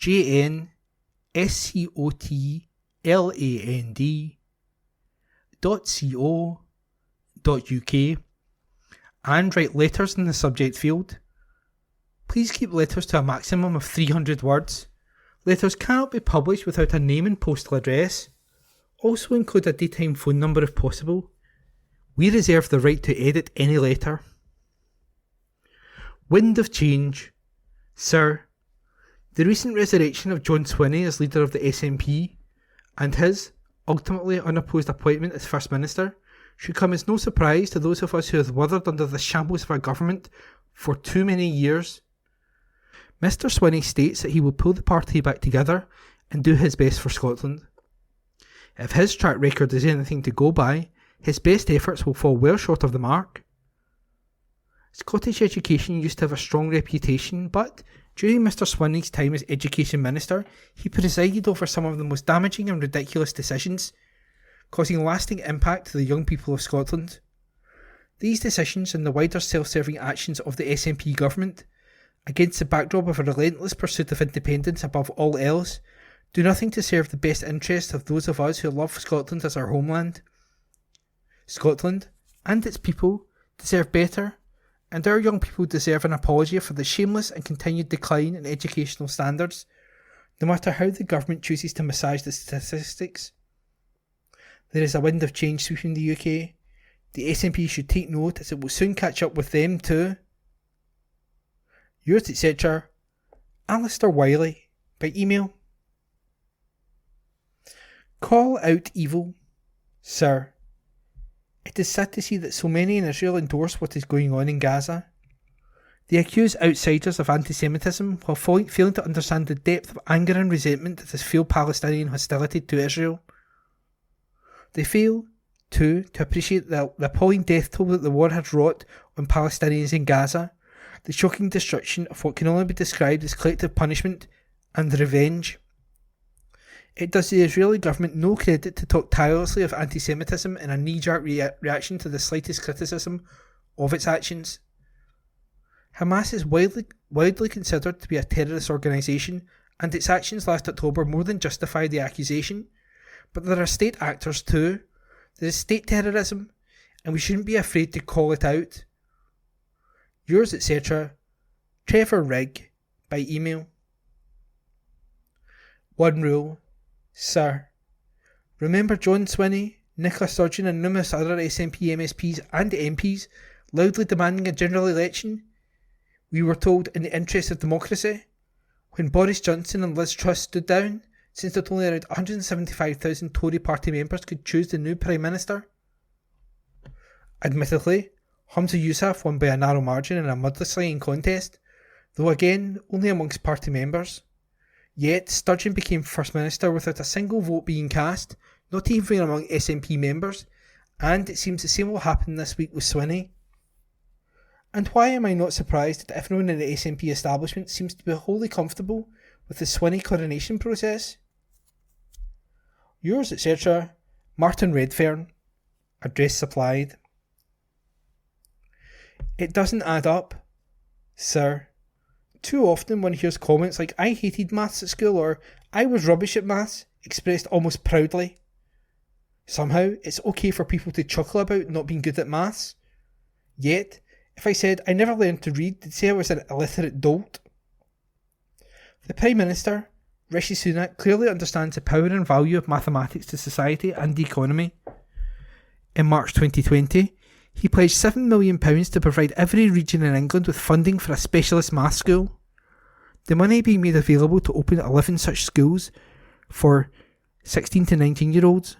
@JNSCOTLAND.co.uk and write letters in the subject field. Please keep letters to a maximum of 300 words. Letters cannot be published without a name and postal address. Also include a daytime phone number if possible. We reserve the right to edit any letter. Wind of Change. Sir, the recent resurrection of John Swinney as leader of the SNP and his, ultimately unopposed appointment as First Minister should come as no surprise to those of us who have withered under the shambles of our government for too many years. Mr. Swinney states that he will pull the party back together and do his best for Scotland. If his track record is anything to go by, his best efforts will fall well short of the mark. Scottish education used to have a strong reputation, but during Mr. Swinney's time as Education Minister, he presided over some of the most damaging and ridiculous decisions, causing lasting impact to the young people of Scotland. These decisions and the wider self-serving actions of the SNP government, against the backdrop of a relentless pursuit of independence above all else, do nothing to serve the best interests of those of us who love Scotland as our homeland. Scotland, and its people, deserve better, and our young people deserve an apology for the shameless and continued decline in educational standards, no matter how the government chooses to massage the statistics. There is a wind of change sweeping the UK. The SNP should take note, as it will soon catch up with them too. Yours, etc., Alistair Wiley, by email. Call out evil. Sir, it is sad to see that so many in Israel endorse what is going on in Gaza. They accuse outsiders of anti-Semitism while failing to understand the depth of anger and resentment that has fueled Palestinian hostility to Israel. They fail, too, to appreciate the appalling death toll that the war has wrought on Palestinians in Gaza, the shocking destruction of what can only be described as collective punishment and revenge. It does the Israeli government no credit to talk tirelessly of anti-Semitism in a knee-jerk reaction to the slightest criticism of its actions. Hamas is widely considered to be a terrorist organisation, and its actions last October more than justify the accusation. But there are state actors too. There is state terrorism, and we shouldn't be afraid to call it out. Yours, etc., Trevor Rigg, by email. One rule, Sir. Remember John Swinney, Nicola Sturgeon and numerous other SNP MSPs and MPs loudly demanding a general election? We were told in the interest of democracy. When Boris Johnson and Liz Truss stood down, since that only around 175,000 Tory party members could choose the new Prime Minister. Admittedly, Humza Yousaf won by a narrow margin in a mudslinging contest, though again only amongst party members. Yet Sturgeon became First Minister without a single vote being cast, not even among SNP members, and it seems the same will happen this week with Swinney. And why am I not surprised that everyone in the SNP establishment seems to be wholly comfortable with the Swinney coronation process? Yours, etc., Martin Redfern. Address supplied. It doesn't add up, Sir. Too often one hears comments like "I hated maths at school" or "I was rubbish at maths," expressed almost proudly. Somehow it's okay for people to chuckle about not being good at maths. Yet, if I said I never learned to read, they'd say I was an illiterate dolt. The Prime Minister, Rishi Sunak, clearly understands the power and value of mathematics to society and the economy. In March 2020, he pledged £7 million to provide every region in England with funding for a specialist maths school. The money being made available to open 11 such schools for 16 to 19-year-olds.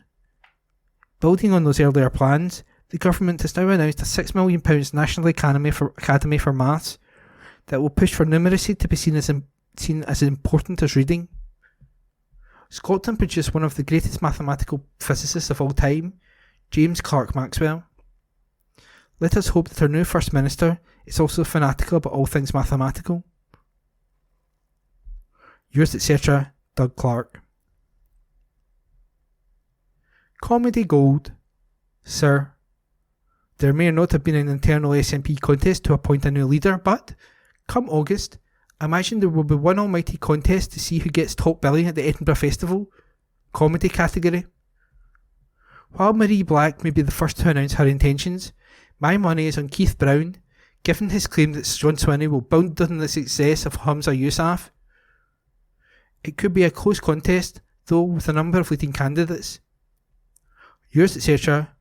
Building on those earlier plans, the government has now announced a £6 million National Academy for Maths that will push for numeracy to be seen as important as reading. Scotland produced one of the greatest mathematical physicists of all time, James Clerk Maxwell. Let us hope that our new First Minister is also fanatical about all things mathematical. Yours, etc., Doug Clark. Comedy Gold. Sir, there may not have been an internal SNP contest to appoint a new leader, but, come August, imagine there will be one almighty contest to see who gets top billing at the Edinburgh Festival. Comedy category. While Marie Black may be the first to announce her intentions, my money is on Keith Brown, given his claim that John Swinney will build on the success of Humza Yousaf. It could be a close contest, though, with a number of leading candidates. Yours, etc.,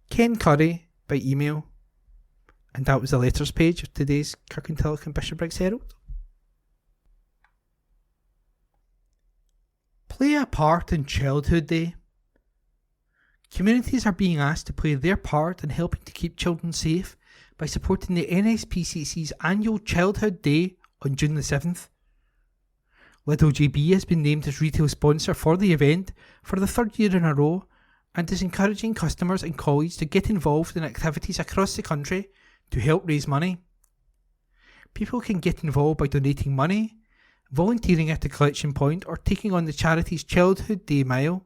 Ken Curry, by email. And that was the letters page of today's Kirkintilloch and Bishopbriggs Herald. Play a part in Childhood Day. Communities are being asked to play their part in helping to keep children safe by supporting the NSPCC's annual Childhood Day on June the 7th. Lidl GB has been named as retail sponsor for the event for the third year in a row and is encouraging customers and colleagues to get involved in activities across the country to help raise money. People can get involved by donating money, volunteering at the collection point, or taking on the charity's Childhood Day Mile.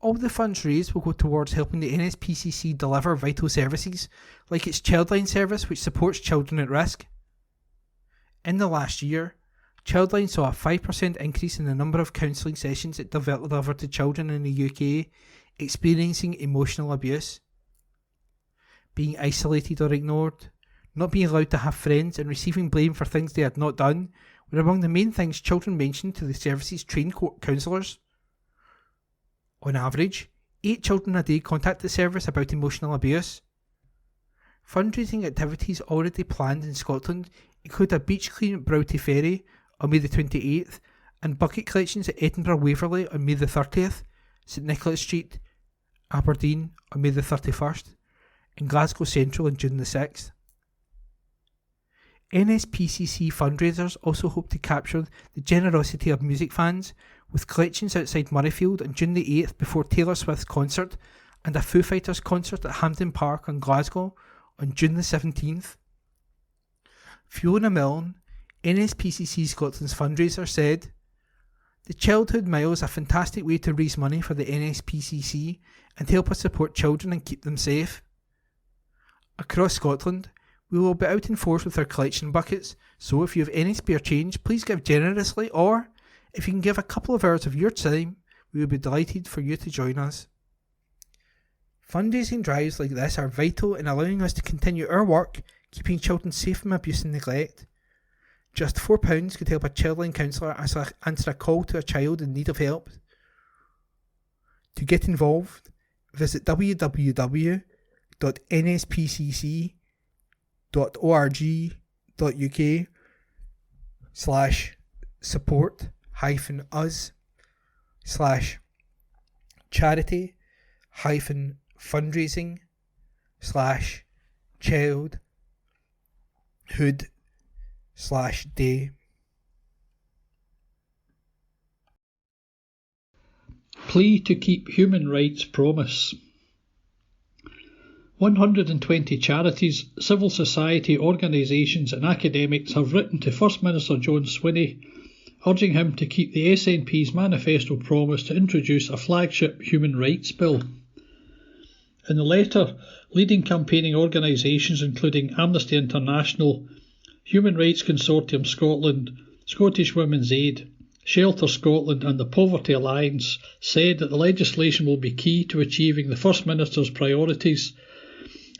All the funds raised will go towards helping the NSPCC deliver vital services, like its Childline service, which supports children at risk. In the last year, Childline saw a 5% increase in the number of counselling sessions it delivered to children in the UK experiencing emotional abuse. Being isolated or ignored, not being allowed to have friends, and receiving blame for things they had not done were among the main things children mentioned to the service's trained counsellors. On average, 8 children a day contact the service about emotional abuse. Fundraising activities already planned in Scotland include a beach clean at Broughty Ferry on May the 28th and bucket collections at Edinburgh Waverley on May the 30th, St Nicholas Street, Aberdeen on May the 31st, and Glasgow Central on June the 6th. NSPCC fundraisers also hope to capture the generosity of music fans with collections outside Murrayfield on June the 8th before Taylor Swift's concert and a Foo Fighters concert at Hampden Park in Glasgow on June the 17th. Fiona Milne, NSPCC Scotland's fundraiser, said, "The Childhood Mile is a fantastic way to raise money for the NSPCC and help us support children and keep them safe. Across Scotland, we will be out in force with our collection buckets, so if you have any spare change, please give generously, or if you can give a couple of hours of your time, we will be delighted for you to join us." Fundraising drives like this are vital in allowing us to continue our work keeping children safe from abuse and neglect. Just £4 could help a childline counsellor answer a call to a child in need of help. To get involved, visit www.nspcc.org/support-us/charity-fundraising/childhood/day. Plea to keep human rights promise. 120 charities, civil society organisations and academics have written to First Minister John Swinney urging him to keep the SNP's manifesto promise to introduce a flagship human rights bill. In the letter, leading campaigning organisations including Amnesty International, Human Rights Consortium Scotland, Scottish Women's Aid, Shelter Scotland and the Poverty Alliance said that the legislation will be key to achieving the First Minister's priorities,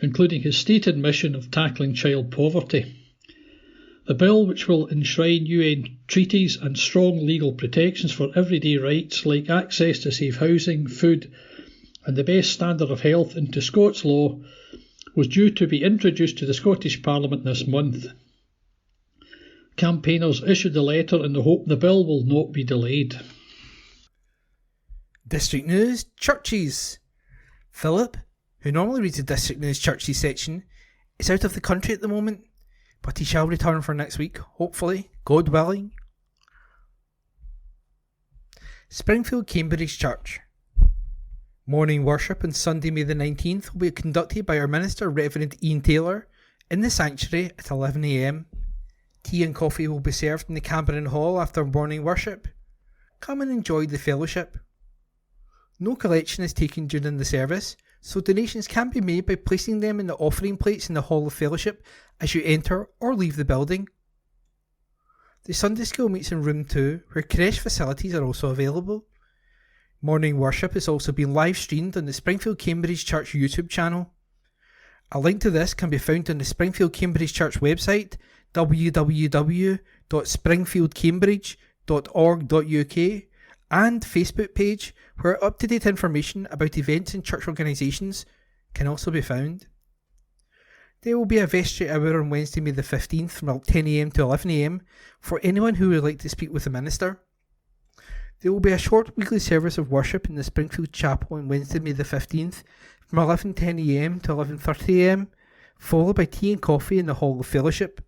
including his stated mission of tackling child poverty. The bill, which will enshrine UN treaties and strong legal protections for everyday rights like access to safe housing, food and the best standard of health into Scots law, was due to be introduced to the Scottish Parliament this month. Campaigners issued the letter in the hope the bill will not be delayed. District News Churches. Philip, who normally reads the District News Churches section, is out of the country at the moment, but he shall return for next week, hopefully, God willing. Springfield Cambridge Church. Morning worship on Sunday, May the 19th will be conducted by our minister, Reverend Ian Taylor, in the sanctuary at 11 a.m. Tea and coffee will be served in the Cameron Hall after morning worship. Come and enjoy the fellowship. No collection is taken during the service, so donations can be made by placing them in the offering plates in the Hall of Fellowship as you enter or leave the building. The Sunday School meets in Room 2, where creche facilities are also available. Morning worship is also being live streamed on the Springfield Cambridge Church YouTube channel. A link to this can be found on the Springfield Cambridge Church website, www.springfieldcambridge.org.uk, and Facebook page, where up-to-date information about events and church organisations can also be found. There will be a vestry hour on Wednesday, May the 15th from 10 a.m. to 11 a.m. for anyone who would like to speak with the minister. There will be a short weekly service of worship in the Springfield Chapel on Wednesday, May the 15th from 11:10 a.m. to 11:30 a.m, followed by tea and coffee in the Hall of Fellowship.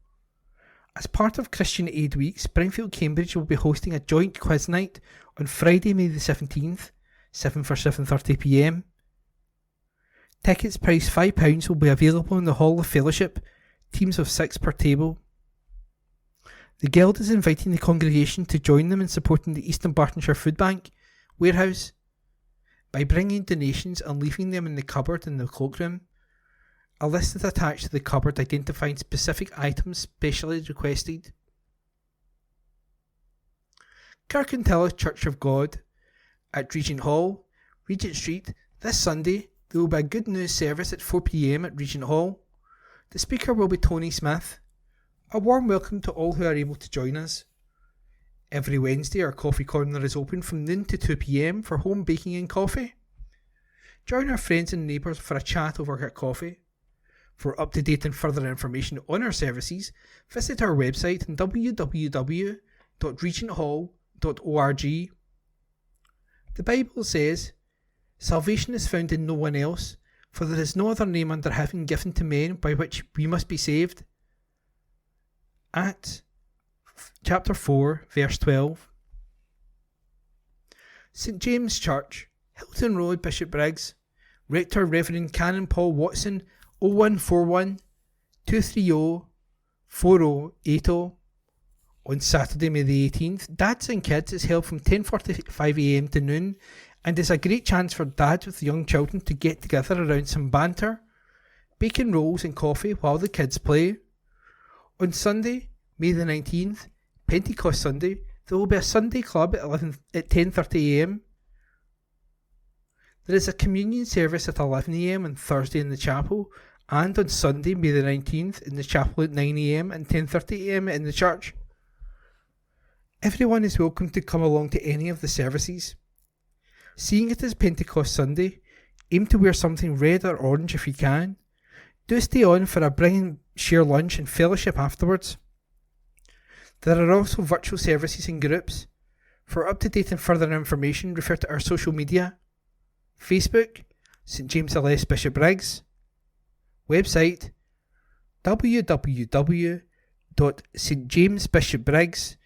As part of Christian Aid Week, Springfield Cambridge will be hosting a joint quiz night on Friday, May the 17th, 7 for 7:30 p.m. Tickets priced £5 will be available in the Hall of Fellowship, teams of 6 per table. The Guild is inviting the congregation to join them in supporting the Eastern Bartonshire Food Bank warehouse by bringing donations and leaving them in the cupboard in the cloakroom. A list is attached to the cupboard identifying specific items specially requested. Kirkintilloch Church of God at Regent Hall, Regent Street. This Sunday there will be a Good News service at 4 p.m. at Regent Hall. The speaker will be Tony Smith. A warm welcome to all who are able to join us. Every Wednesday our coffee corner is open from noon to 2 p.m. for home baking and coffee. Join our friends and neighbours for a chat over a coffee. For up-to-date and further information on our services, visit our website on www.regenthall.org. The Bible says, "Salvation is found in no one else, for there is no other name under heaven given to men by which we must be saved." Acts chapter 4, verse 12. St James Church, Hilton Road, Bishopbriggs. Rector Reverend Canon Paul Watson, 0141 230 4080. On Saturday, May the 18th, Dads and Kids is held from 10:45 a.m. to noon and is a great chance for dads with young children to get together around some banter, bacon rolls and coffee while the kids play. On Sunday, May the 19th, Pentecost Sunday, there will be a Sunday club at 10:30 a.m. There is a communion service at 11 a.m. on Thursday in the chapel, and on Sunday, May the 19th, in the chapel at 9 a.m. and 10:30 a.m. in the church. Everyone is welcome to come along to any of the services. Seeing it as Pentecost Sunday, aim to wear something red or orange if you can. Do stay on for a bring and share lunch and fellowship afterwards. There are also virtual services in groups. For up-to-date and further information, refer to our social media. Facebook, St James LS Bishopbriggs. Website, www.stjamesbishopbriggs.org.uk.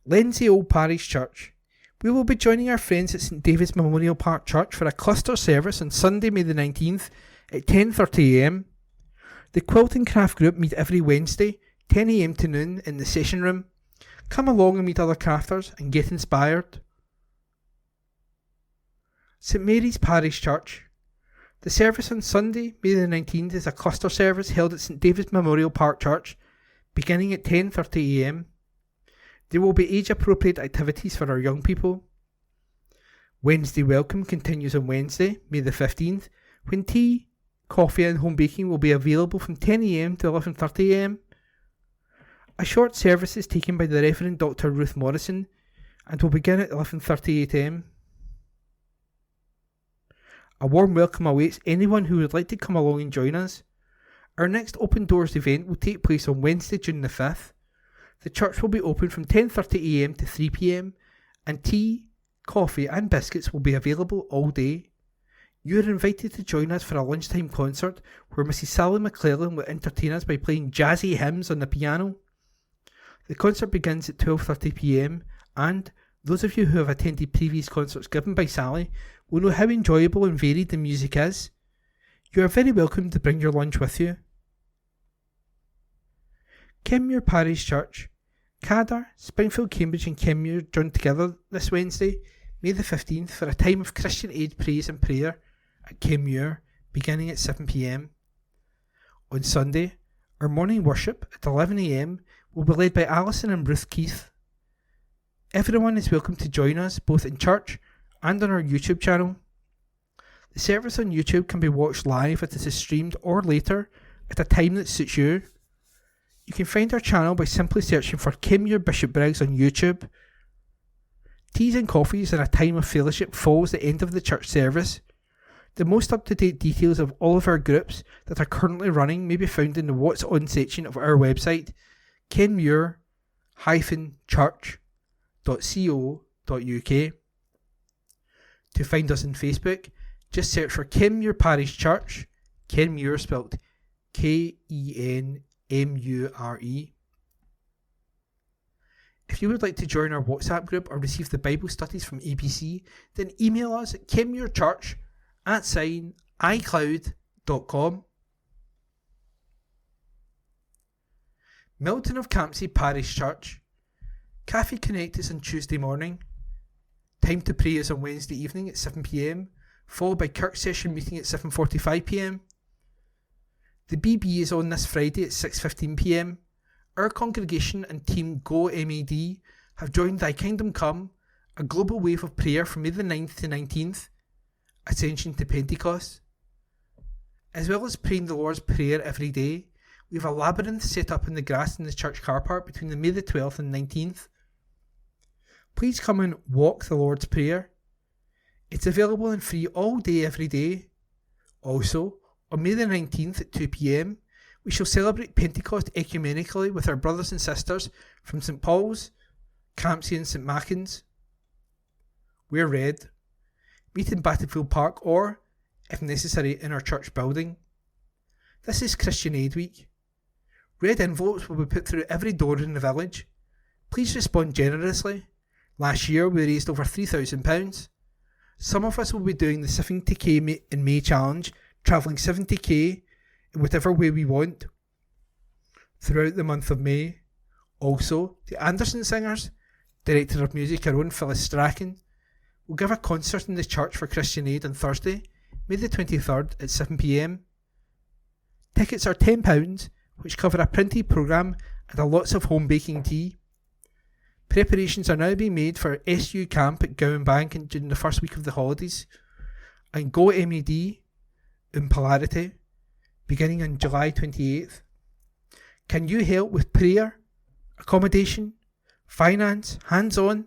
Lenzie Old Parish Church. We will be joining our friends at St David's Memorial Park Church for a cluster service on Sunday, May the 19th at 10:30am. The Quilt and Craft Group meet every Wednesday, 10am to noon in the session room. Come along and meet other crafters and get inspired. St Mary's Parish Church. The service on Sunday, May the 19th is a cluster service held at St David's Memorial Park Church, beginning at 10:30am. There will be age-appropriate activities for our young people. Wednesday welcome continues on Wednesday, May the 15th, when tea, coffee and home baking will be available from 10am to 11:30am. A short service is taken by the Reverend Dr. Ruth Morrison and will begin at 11:38am. A warm welcome awaits anyone who would like to come along and join us. Our next Open Doors event will take place on Wednesday, June the 5th. The church will be open from 10:30am to 3pm, and tea, coffee and biscuits will be available all day. You are invited to join us for a lunchtime concert where Mrs. Sally McClellan will entertain us by playing jazzy hymns on the piano. The concert begins at 12:30pm, and those of you who have attended previous concerts given by Sally will know how enjoyable and varied the music is. You are very welcome to bring your lunch with you. Kenmure Parish Church. Cadder, Springfield, Cambridge and Kenmure join together this Wednesday, May the 15th, for a time of Christian aid, praise and prayer at Kenmure, beginning at 7pm. On Sunday, our morning worship at 11am will be led by Alison and Ruth Keith. Everyone is welcome to join us both in church and on our YouTube channel. The service on YouTube can be watched live as it is streamed or later at a time that suits you. You can find our channel by simply searching for Kenmure Bishopbriggs on YouTube. Teas and coffees and a time of fellowship follows the end of the church service. The most up-to-date details of all of our groups that are currently running may be found in the What's On section of our website, kenmure-church.co.uk. To find us on Facebook, just search for Kenmure Parish Church, Kenmure spelled Kenmure. If you would like to join our WhatsApp group or receive the Bible studies from ABC, then email us at kenmurechurch@icloud.com. Milton of Campsie Parish Church. Cafe Connect is on Tuesday morning. Time to pray is on Wednesday evening at 7pm, followed by Kirk session meeting at 7:45pm. The BB is on this Friday at 6:15pm. Our congregation and team Go MAD have joined Thy Kingdom Come, a global wave of prayer from May the 9th to 19th, Ascension to Pentecost. As well as praying the Lord's Prayer every day, we have a labyrinth set up in the grass in the church car park between the May the 12th and 19th. Please come and walk the Lord's Prayer. It's available and free all day every day. Also, on May the 19th at 2pm, we shall celebrate Pentecost ecumenically with our brothers and sisters from St Paul's, Campsie and St Mackin's. Wear red. Meet in Battlefield Park or, if necessary, in our church building. This is Christian Aid Week. Red envelopes will be put through every door in the village. Please respond generously. Last year we raised over £3,000. Some of us will be doing the 70k in May challenge, travelling 70k in whatever way we want throughout the month of May. Also, the Anderson Singers, Director of Music, our own Phyllis Strachan, will give a concert in the church for Christian Aid on Thursday, May the 23rd at 7pm. Tickets are £10, which cover a printed programme and a lots of home baking tea. Preparations are now being made for SU camp at Gowan Bank during the first week of the holidays, and Go MAD, Polarity, beginning on July 28th. Can you help with prayer, accommodation, finance, hands-on?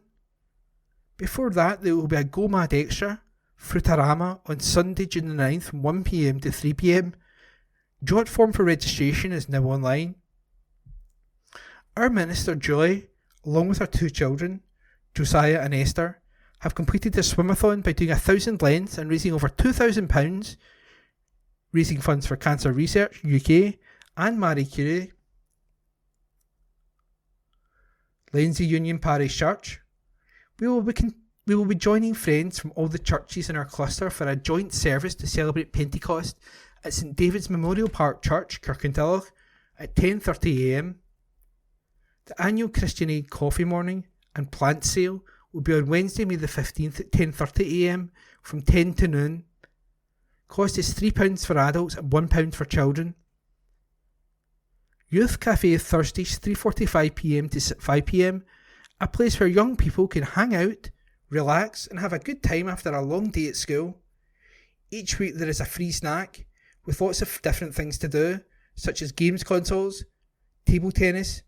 Before that, there will be a Go Mad Extra, Frutarama, on Sunday, June the 9th from 1pm to 3pm. Jot form for registration is now online. Our minister Julie, along with her 2 children, Josiah and Esther, have completed their swimathon by doing 1,000 lengths and raising over £2,000, raising funds for Cancer Research UK and Marie Curie. Lenzie Union Parish Church. We will be joining friends from all the churches in our cluster for a joint service to celebrate Pentecost at St David's Memorial Park Church, Kirkintilloch, at 10:30am. The annual Christian Aid coffee morning and plant sale will be on Wednesday, May the 15th at 10:30am from 10 to noon. Cost is £3 for adults and £1 for children. Youth Cafe Thursdays 3:45pm to 5pm, a place where young people can hang out, relax and have a good time after a long day at school. Each week there is a free snack with lots of different things to do, such as games consoles, table tennis,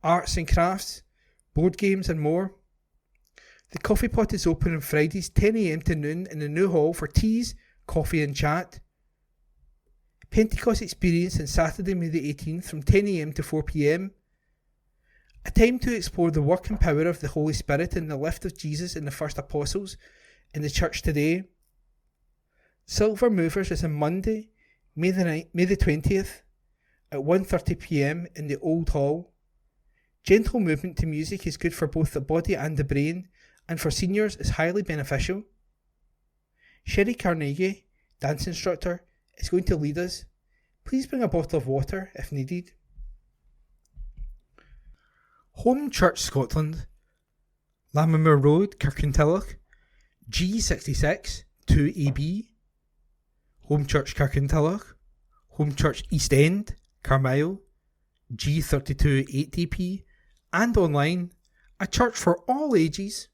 arts and crafts, board games and more. The coffee pot is open on Fridays 10am to noon in the new hall for teas, coffee and chat. Pentecost experience on Saturday, May the 18th from 10am to 4pm. A time to explore the work and power of the Holy Spirit and the life of Jesus and the first apostles in the church today. Silver Movers is on Monday, May the 20th at 1:30pm in the Old Hall. Gentle movement to music is good for both the body and the brain, and for seniors is highly beneficial. Sherry Carnegie, dance instructor, is going to lead us. Please bring a bottle of water if needed. Home Church Scotland, Lammermoor Road, Kirkintilloch, G66 2AB. Home Church Kirkintilloch, Home Church East End, Carmyle, G32 8DP, and online, a church for all ages.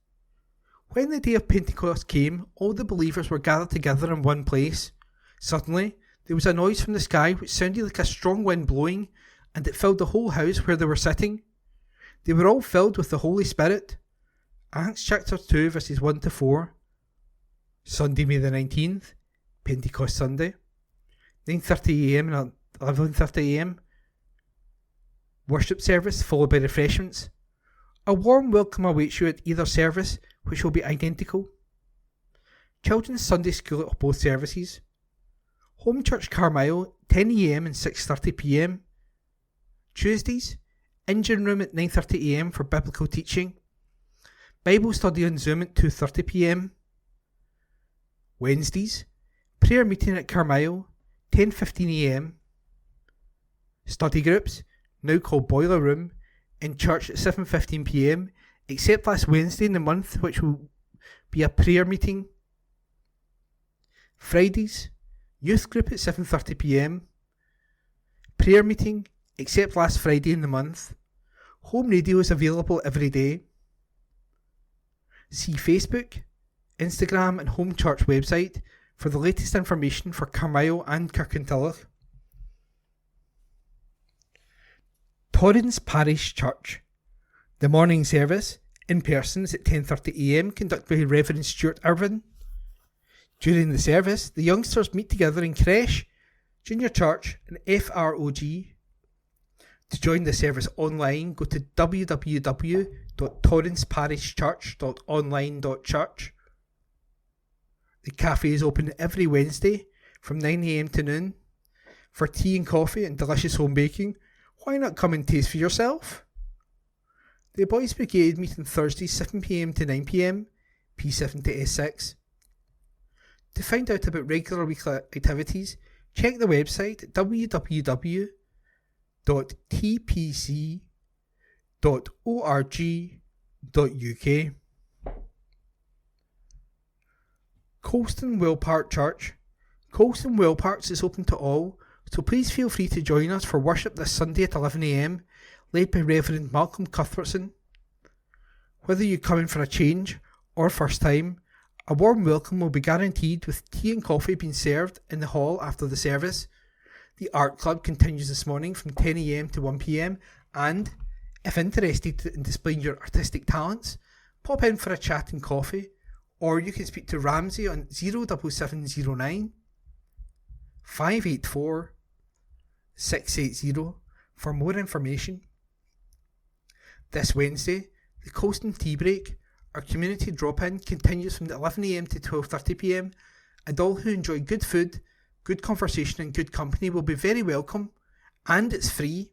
When the day of Pentecost came, all the believers were gathered together in one place. Suddenly, there was a noise from the sky which sounded like a strong wind blowing, and it filled the whole house where they were sitting. They were all filled with the Holy Spirit. Acts chapter 2 verses 1 to 4. Sunday, May the 19th, Pentecost Sunday, 9:30am and 11:30am. Worship service followed by refreshments. A warm welcome awaits you at either service, which will be identical. Children's Sunday School at both services. Home Church Carmyle, 10am and 6:30pm. Tuesdays, engine room at 9:30am for biblical teaching. Bible study on Zoom at 2:30pm. Wednesdays, prayer meeting at Carmyle, 10:15am. Study groups, now called Boiler Room, in church at 7:15pm, except last Wednesday in the month, which will be a prayer meeting. Fridays, youth group at 7:30pm. Prayer meeting, except last Friday in the month. Home radio is available every day. See Facebook, Instagram and Home Church website for the latest information for Carmyle and Kirkintilloch. Torrens Parish Church. The morning service, in person, is at 10:30am, conducted by Reverend Stuart Irvin. During the service, the youngsters meet together in creche, junior church and FROG. To join the service online, go to www.torrensparishchurch.online.church. The cafe is open every Wednesday from 9am to noon. For tea and coffee and delicious home baking, why not come and taste for yourself? The Boys Brigade meet on Thursday 7pm to 9pm, P7 to S6. To find out about regular weekly activities, check the website at www.tpc.org.uk. Colston Well Park Church. Colston Well Parks is open to all, so please feel free to join us for worship this Sunday at 11am, led by Reverend Malcolm Cuthbertson. Whether you come in for a change or first time, a warm welcome will be guaranteed with tea and coffee being served in the hall after the service. The art club continues this morning from 10 a.m. to 1 p.m. and, if interested in displaying your artistic talents, pop in for a chat and coffee, or you can speak to Ramsey on 07709 584 680 for more information. This Wednesday, the Coast and Tea Break, our community drop-in, continues from 11 a.m. to 12:30 p.m, and all who enjoy good food, good conversation and good company will be very welcome, and it's free.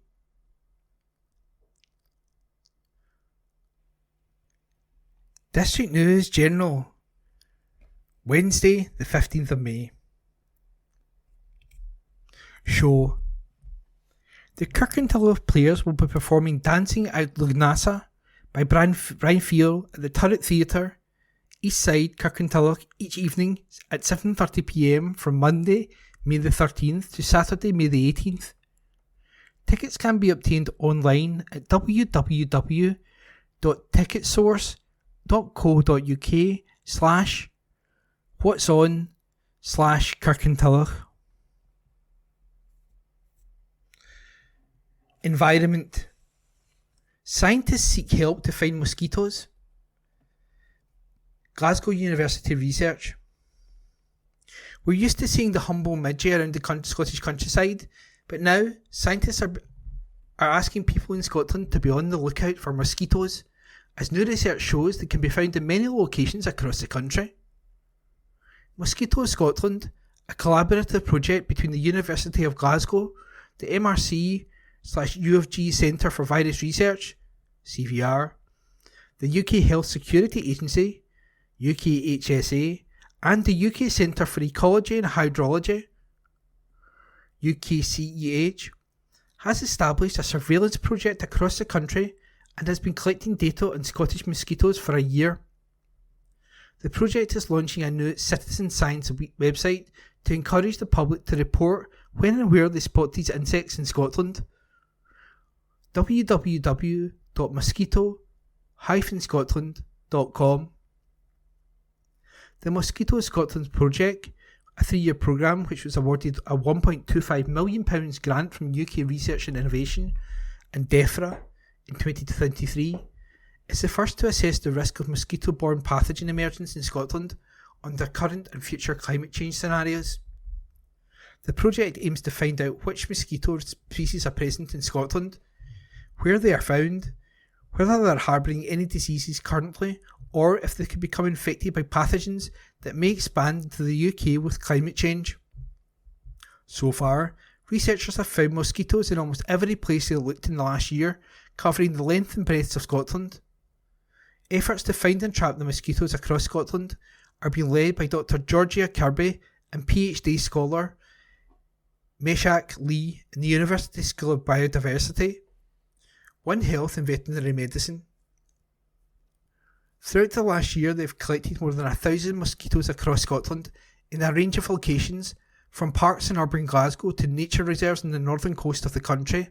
District News General, Wednesday the 15th of May. Show. The Kirkintilloch players will be performing Dancing Out Lugnasa by Brian Field at the Turret Theatre, East Side, Kirkintilloch, each evening at 7:30 p.m. from Monday, May the 13th to Saturday, May the 18th. Tickets can be obtained online at www.ticketsource.co.uk/whatson/Kirkintilloch. Environment. Scientists seek help to find mosquitoes. Glasgow University research. We're used to seeing the humble midge around the Scottish countryside, but now scientists are asking people in Scotland to be on the lookout for mosquitoes, as new research shows they can be found in many locations across the country. Mosquito Scotland, a collaborative project between the University of Glasgow, the MRC/U of G Centre for Virus Research, CVR, the UK Health Security Agency, UKHSA, and the UK Centre for Ecology and Hydrology, UKCEH, has established a surveillance project across the country and has been collecting data on Scottish mosquitoes for a year. The project is launching a new citizen science website to encourage the public to report when and where they spot these insects in Scotland. www.mosquito-scotland.com. The Mosquito Scotland project, a 3-year programme which was awarded a £1.25 million grant from UK Research and Innovation and DEFRA in 2023, is the first to assess the risk of mosquito-borne pathogen emergence in Scotland under current and future climate change scenarios. The project aims to find out which mosquito species are present in Scotland, where they are found, whether they are harbouring any diseases currently, or if they could become infected by pathogens that may expand into the UK with climate change. So far, researchers have found mosquitoes in almost every place they looked in the last year, covering the length and breadth of Scotland. Efforts to find and trap the mosquitoes across Scotland are being led by Dr. Georgia Kirby and PhD scholar Meshach Lee in the University School of Biodiversity, One Health and Veterinary Medicine. Throughout the last year, they've collected more than 1,000 mosquitoes across Scotland in a range of locations, from parks in urban Glasgow to nature reserves on the northern coast of the country.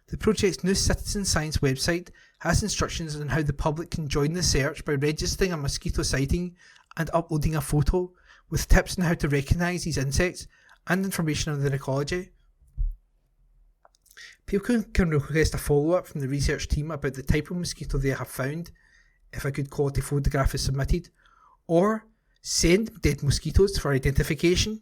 The project's new citizen science website has instructions on how the public can join the search by registering a mosquito sighting and uploading a photo, with tips on how to recognise these insects and information on their ecology. People can request a follow-up from the research team about the type of mosquito they have found, if a good quality photograph is submitted, or send dead mosquitoes for identification.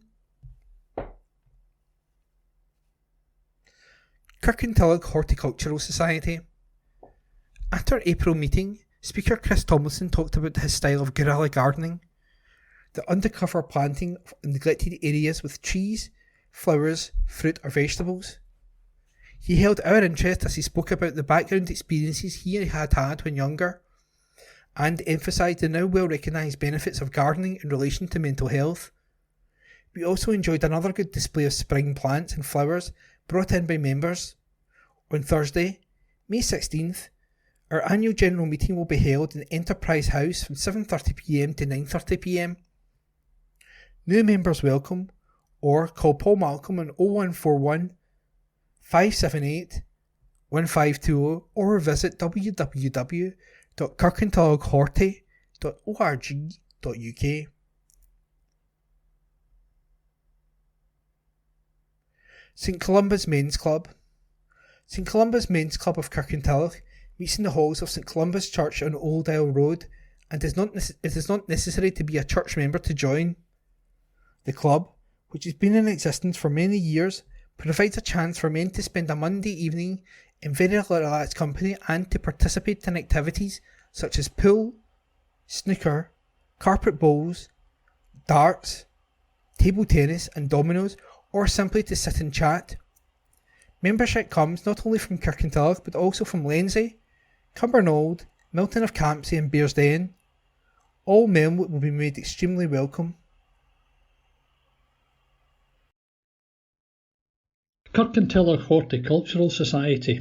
Kirkintilloch Horticultural Society. At our April meeting, Speaker Chris Tomlinson talked about his style of guerrilla gardening, the undercover planting of neglected areas with trees, flowers, fruit or vegetables. He held our interest as he spoke about the background experiences he had when younger, and emphasised the now well recognised benefits of gardening in relation to mental health. We also enjoyed another good display of spring plants and flowers brought in by members. On Thursday, May 16th, our annual general meeting will be held in Enterprise House from 7:30pm to 9:30pm. New members welcome, or call Paul Malcolm on 0141 578 1520 or visit www.kirkintillochhorty.org.uk. St Columba's Men's Club. St Columba's Men's Club of Kirkintilloch meets in the halls of St Columba's Church on Old Isle Road, and it is not necessary to be a church member to join. The club, which has been in existence for many years, provides a chance for men to spend a Monday evening in very relaxed company and to participate in activities such as pool, snooker, carpet bowls, darts, table tennis and dominoes, or simply to sit and chat. Membership comes not only from Kirkintilloch but also from Lenzie, Cumbernauld, Milton of Campsie and Bearsden. All men will be made extremely welcome. Kirkintilloch Horticultural Society.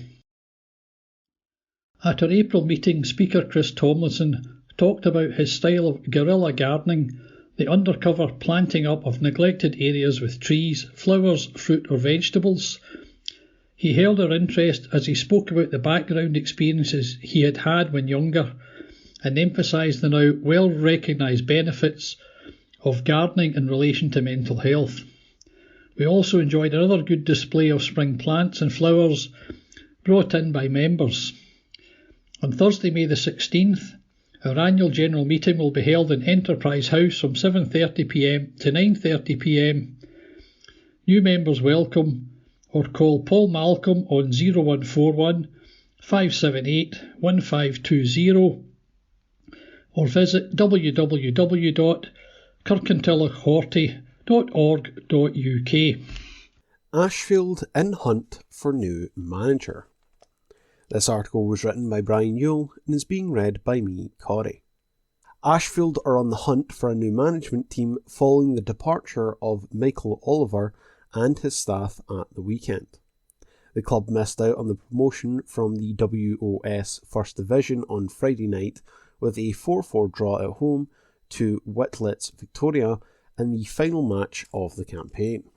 At our April meeting, Speaker Chris Tomlinson talked about his style of guerrilla gardening, the undercover planting up of neglected areas with trees, flowers, fruit or vegetables. He held our interest as he spoke about the background experiences he had had when younger and emphasised the now well-recognised benefits of gardening in relation to mental health. We also enjoyed another good display of spring plants and flowers brought in by members. On Thursday, May the 16th, our annual general meeting will be held in Enterprise House from 7:30pm to 9:30pm. New members welcome, or call Paul Malcolm on 0141 578 1520 or visit www.kirkintillochhorty.org.uk. Ashfield in hunt for new manager. This article was written by Brian Yule and is being read by me, Corey. Ashfield are on the hunt for a new management team following the departure of Michael Oliver and his staff at the weekend. The club missed out on the promotion from the WOS First Division on Friday night with a 4-4 draw at home to Whitlets Victoria in the final match of the campaign.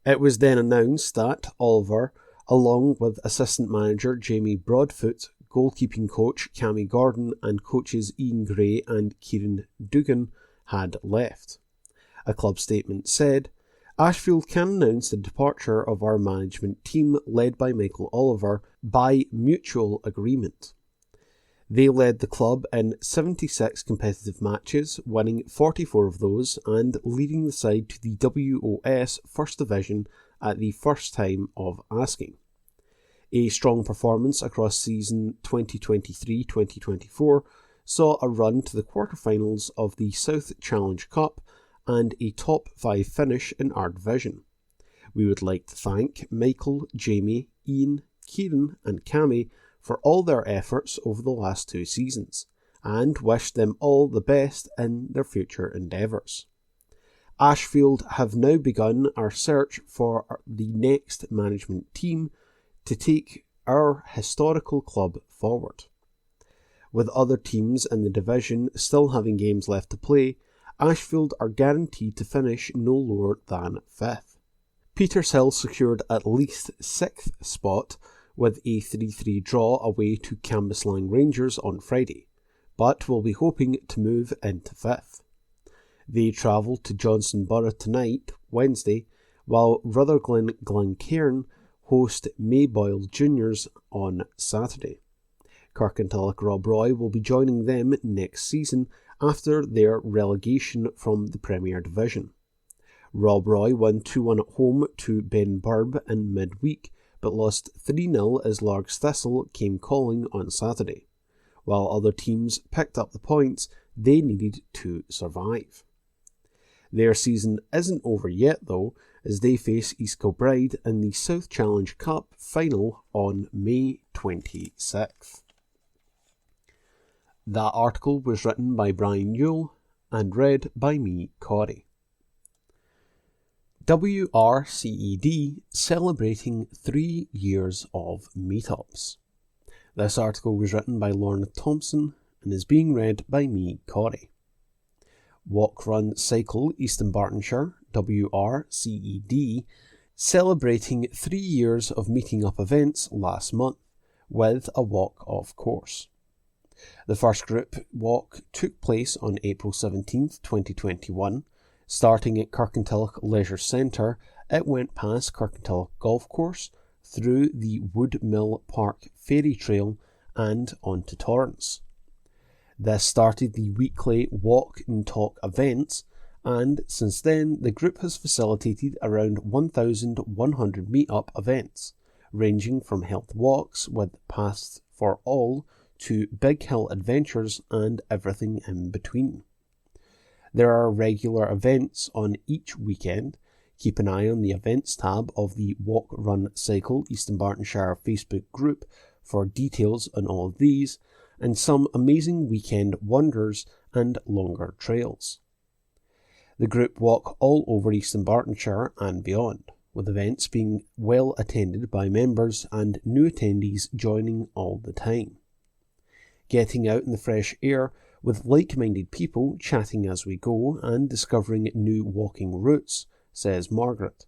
It was then announced that Oliver, along with assistant manager Jamie Broadfoot, goalkeeping coach Cammy Gordon and coaches Ian Gray and Kieran Dugan, had left. A club statement said, "Ashfield can announce the departure of our management team led by Michael Oliver by mutual agreement." They led the club in 76 competitive matches, winning 44 of those and leading the side to the WOS First Division at the first time of asking. A strong performance across season 2023-2024 saw a run to the quarterfinals of the South Challenge Cup and a top 5 finish in our division. We would like to thank Michael, Jamie, Ian, Kieran and Cammy for all their efforts over the last 2 seasons, and wish them all the best in their future endeavours. Ashfield have now begun our search for the next management team to take our historical club forward. With other teams in the division still having games left to play, Ashfield are guaranteed to finish no lower than 5th. Petershill secured at least 6th spot with a 3-3 draw away to Cambuslang Rangers on Friday, but will be hoping to move into 5th. They travel to Johnson Borough tonight, Wednesday, while Rutherglen Glencairn host Mayboyle Juniors on Saturday. Kirkintilloch Rob Roy will be joining them next season after their relegation from the Premier Division. Rob Roy won 2-1 at home to Ben Burb in midweek, but lost 3-0 as Largs Thistle came calling on Saturday. While other teams picked up the points they needed to survive. Their season isn't over yet though, as they face East Kilbride in the South Challenge Cup final on May 26th. That article was written by Brian Yule and read by me, Corey. WRCED celebrating 3 years of meetups. This article was written by Lorna Thompson and is being read by me, Corey. Walk Run Cycle Eastern Bartonshire, WRCED, celebrating 3 years of meeting up events last month, with a walk of course. The first group walk took place on April 17th, 2021, starting at Kirkintilloch Leisure Centre it went past Kirkintilloch Golf Course, through the Woodmill Park Ferry Trail and on to Torrance. This started the weekly walk and talk events, and since then the group has facilitated around 1,100 meet-up events, ranging from health walks with paths for all to big hill adventures and everything in between. There are regular events on each weekend. Keep an eye on the events tab of the Walk Run Cycle Eastern Bartonshire Facebook group for details on all of these and some amazing weekend wonders and longer trails. The group walk all over Eastern Bartonshire and beyond, with events being well attended by members and new attendees joining all the time. Getting out in the fresh air with like-minded people chatting as we go and discovering new walking routes, says Margaret.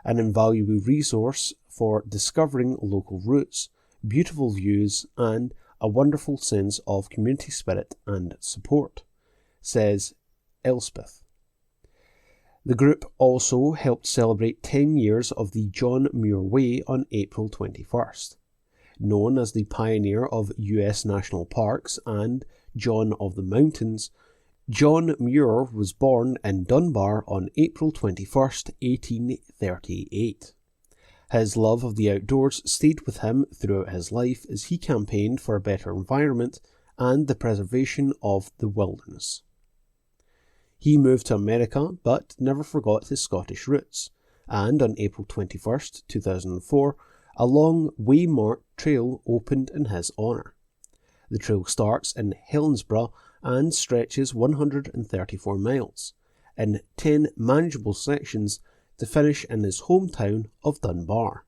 An invaluable resource for discovering local routes, beautiful views and a wonderful sense of community spirit and support, says Elspeth. The group also helped celebrate 10 years of the John Muir Way on April 21st. Known as the pioneer of US national parks and John of the Mountains, John Muir was born in Dunbar on April 21st, 1838. His love of the outdoors stayed with him throughout his life as he campaigned for a better environment and the preservation of the wilderness. He moved to America but never forgot his Scottish roots, and on April 21st, 2004, a long waymarked trail opened in his honour. The trail starts in Helensburgh and stretches 134 miles, in 10 manageable sections to finish in his hometown of Dunbar.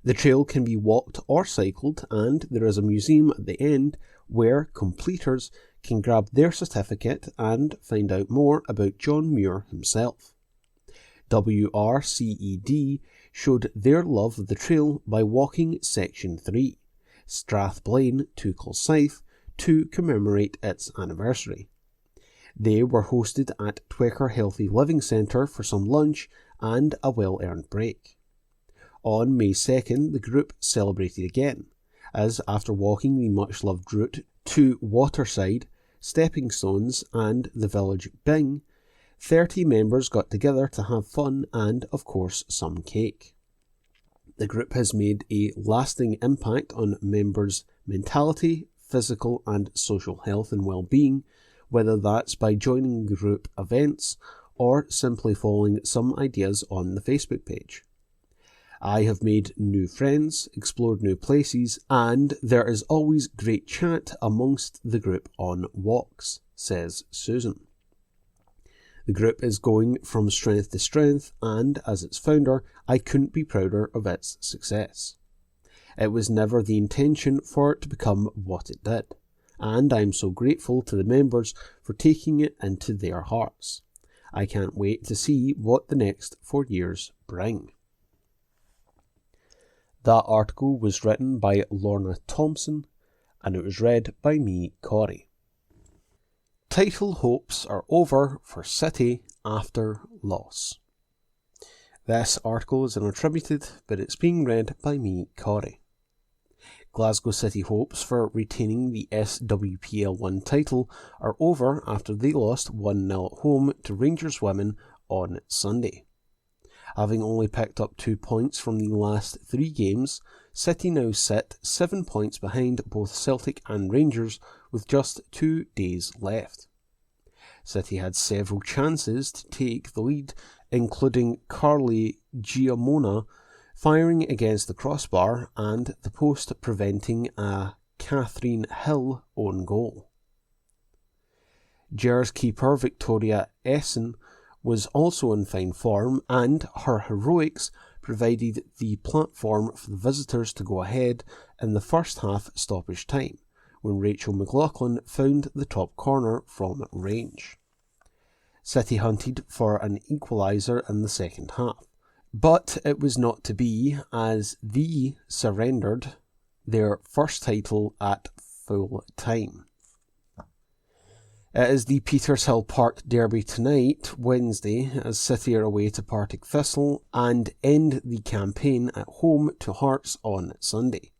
The trail can be walked or cycled, and there is a museum at the end where completers can grab their certificate and find out more about John Muir himself. WRCED showed their love of the trail by walking Section 3, Strathblane to Kilsyth, to commemorate its anniversary. They were hosted at Twecker Healthy Living Centre for some lunch and a well-earned break. On May 2nd, the group celebrated again, as after walking the much-loved route to Waterside, Stepping Stones and the village Bing, 30 members got together to have fun and, of course, some cake. The group has made a lasting impact on members' mentality, physical and social health and well-being, whether that's by joining group events or simply following some ideas on the Facebook page. I have made new friends, explored new places, and there is always great chat amongst the group on walks, says Susan. The group is going from strength to strength, and as its founder, I couldn't be prouder of its success. It was never the intention for it to become what it did, and I am so grateful to the members for taking it into their hearts. I can't wait to see what the next 4 years bring. That article was written by Lorna Thompson, and it was read by me, Corey. Title hopes are over for City after loss. This article is unattributed, but it's being read by me, Corey. Glasgow City hopes for retaining the SWPL1 title are over after they lost 1-0 at home to Rangers women on Sunday. Having only picked up 2 points from the last 3 games, City now sit 7 points behind both Celtic and Rangers with just 2 days left. City had several chances to take the lead, including Carly Giamona firing against the crossbar and the post preventing a Catherine Hill own goal. Gers keeper Victoria Essen was also in fine form, and her heroics provided the platform for the visitors to go ahead in the first half stoppage time, when Rachel McLaughlin found the top corner from range. City hunted for an equaliser in the second half, but it was not to be, as they surrendered their first title at full time. It is the Petershill Park Derby tonight, Wednesday, as City are away to Partick Thistle and end the campaign at home to Hearts on Sunday.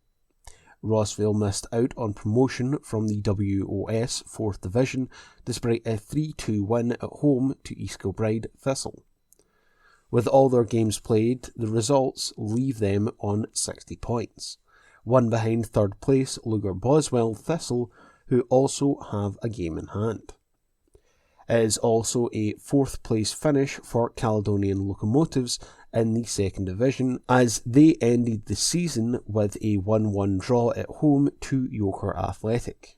Rossvale missed out on promotion from the WOS 4th Division despite a 3-2 win at home to East Kilbride Thistle. With all their games played, the results leave them on 60 points, one behind third place Lugar Boswell Thistle, who also have a game in hand. It is also a 4th place finish for Caledonian Locomotives in the 2nd Division, as they ended the season with a 1-1 draw at home to Yoker Athletic.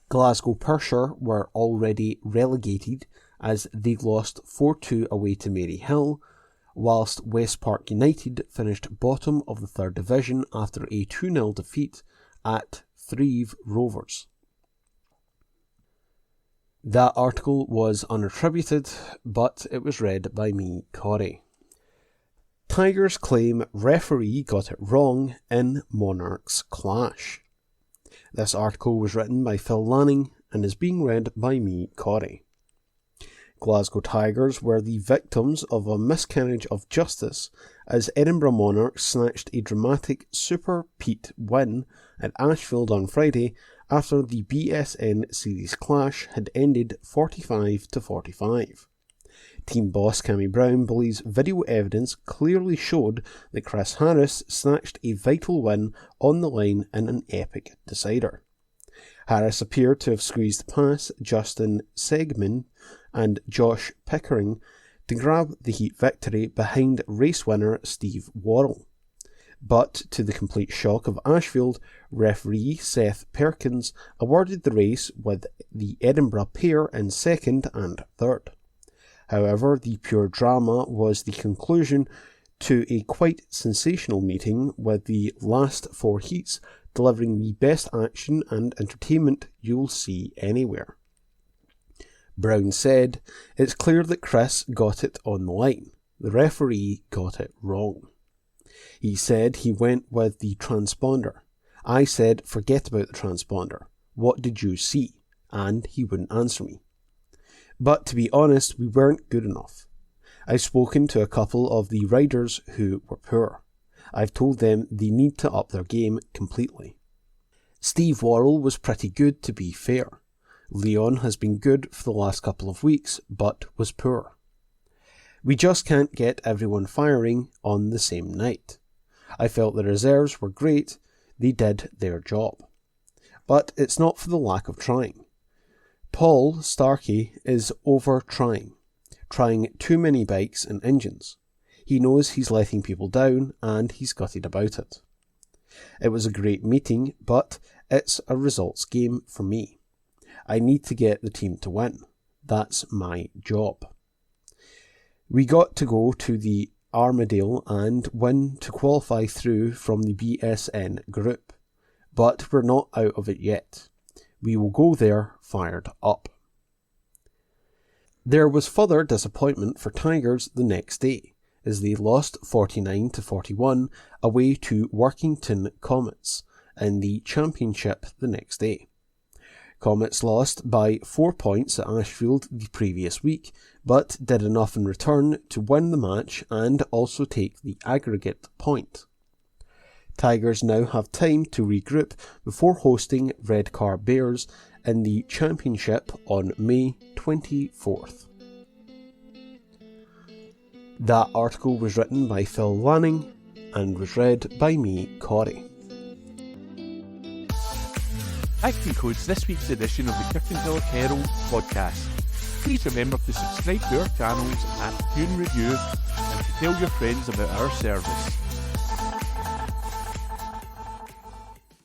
Glasgow Pershore were already relegated as they lost 4-2 away to Maryhill, whilst West Park United finished bottom of the 3rd Division after a 2-0 defeat at Threave Rovers. That article was unattributed, but it was read by me, Corey. Tigers claim referee got it wrong in Monarchs clash. This article was written by Phil Lanning and is being read by me, Corey. Glasgow Tigers were the victims of a miscarriage of justice as Edinburgh Monarchs snatched a dramatic Super Pete win at Ashfield on Friday after the BSN series clash had ended 45-45. Team boss Cammy Brown believes video evidence clearly showed that Chris Harris snatched a vital win on the line in an epic decider. Harris appeared to have squeezed past Justin Segman and Josh Pickering to grab the heat victory behind race winner Steve Worrell. But to the complete shock of Ashfield, referee Seth Perkins awarded the race with the Edinburgh pair in 2nd and 3rd. However, the pure drama was the conclusion to a quite sensational meeting, with the last 4 heats delivering the best action and entertainment you'll see anywhere. Brown said, "It's clear that Chris got it on the line. The referee got it wrong." He said he went with the transponder. I said, "Forget about the transponder. What did you see?" And he wouldn't answer me. But to be honest, we weren't good enough. I've spoken to a couple of the riders who were poor. I've told them they need to up their game completely. Steve Worrell was pretty good, to be fair. Leon has been good for the last couple of weeks, but was poor. We just can't get everyone firing on the same night. I felt the reserves were great, they did their job. But it's not for the lack of trying. Paul Starkey is over-trying too many bikes and engines. He knows he's letting people down and he's gutted about it. It was a great meeting, but it's a results game for me. I need to get the team to win. That's my job. We got to go to the Armadale and win to qualify through from the BSN group, but we're not out of it yet. We will go there fired up. There was further disappointment for Tigers the next day, as they lost 49-41 away to Workington Comets in the championship the next day. Comets lost by 4 points at Ashfield the previous week, but did enough in return to win the match and also take the aggregate point. Tigers now have time to regroup before hosting Redcar Bears in the championship on May 24th. That article was written by Phil Lanning and was read by me, Corey. That concludes this week's edition of the Kirkintilloch Herald podcast. Please remember to subscribe to our channels and tune reviews and to tell your friends about our service.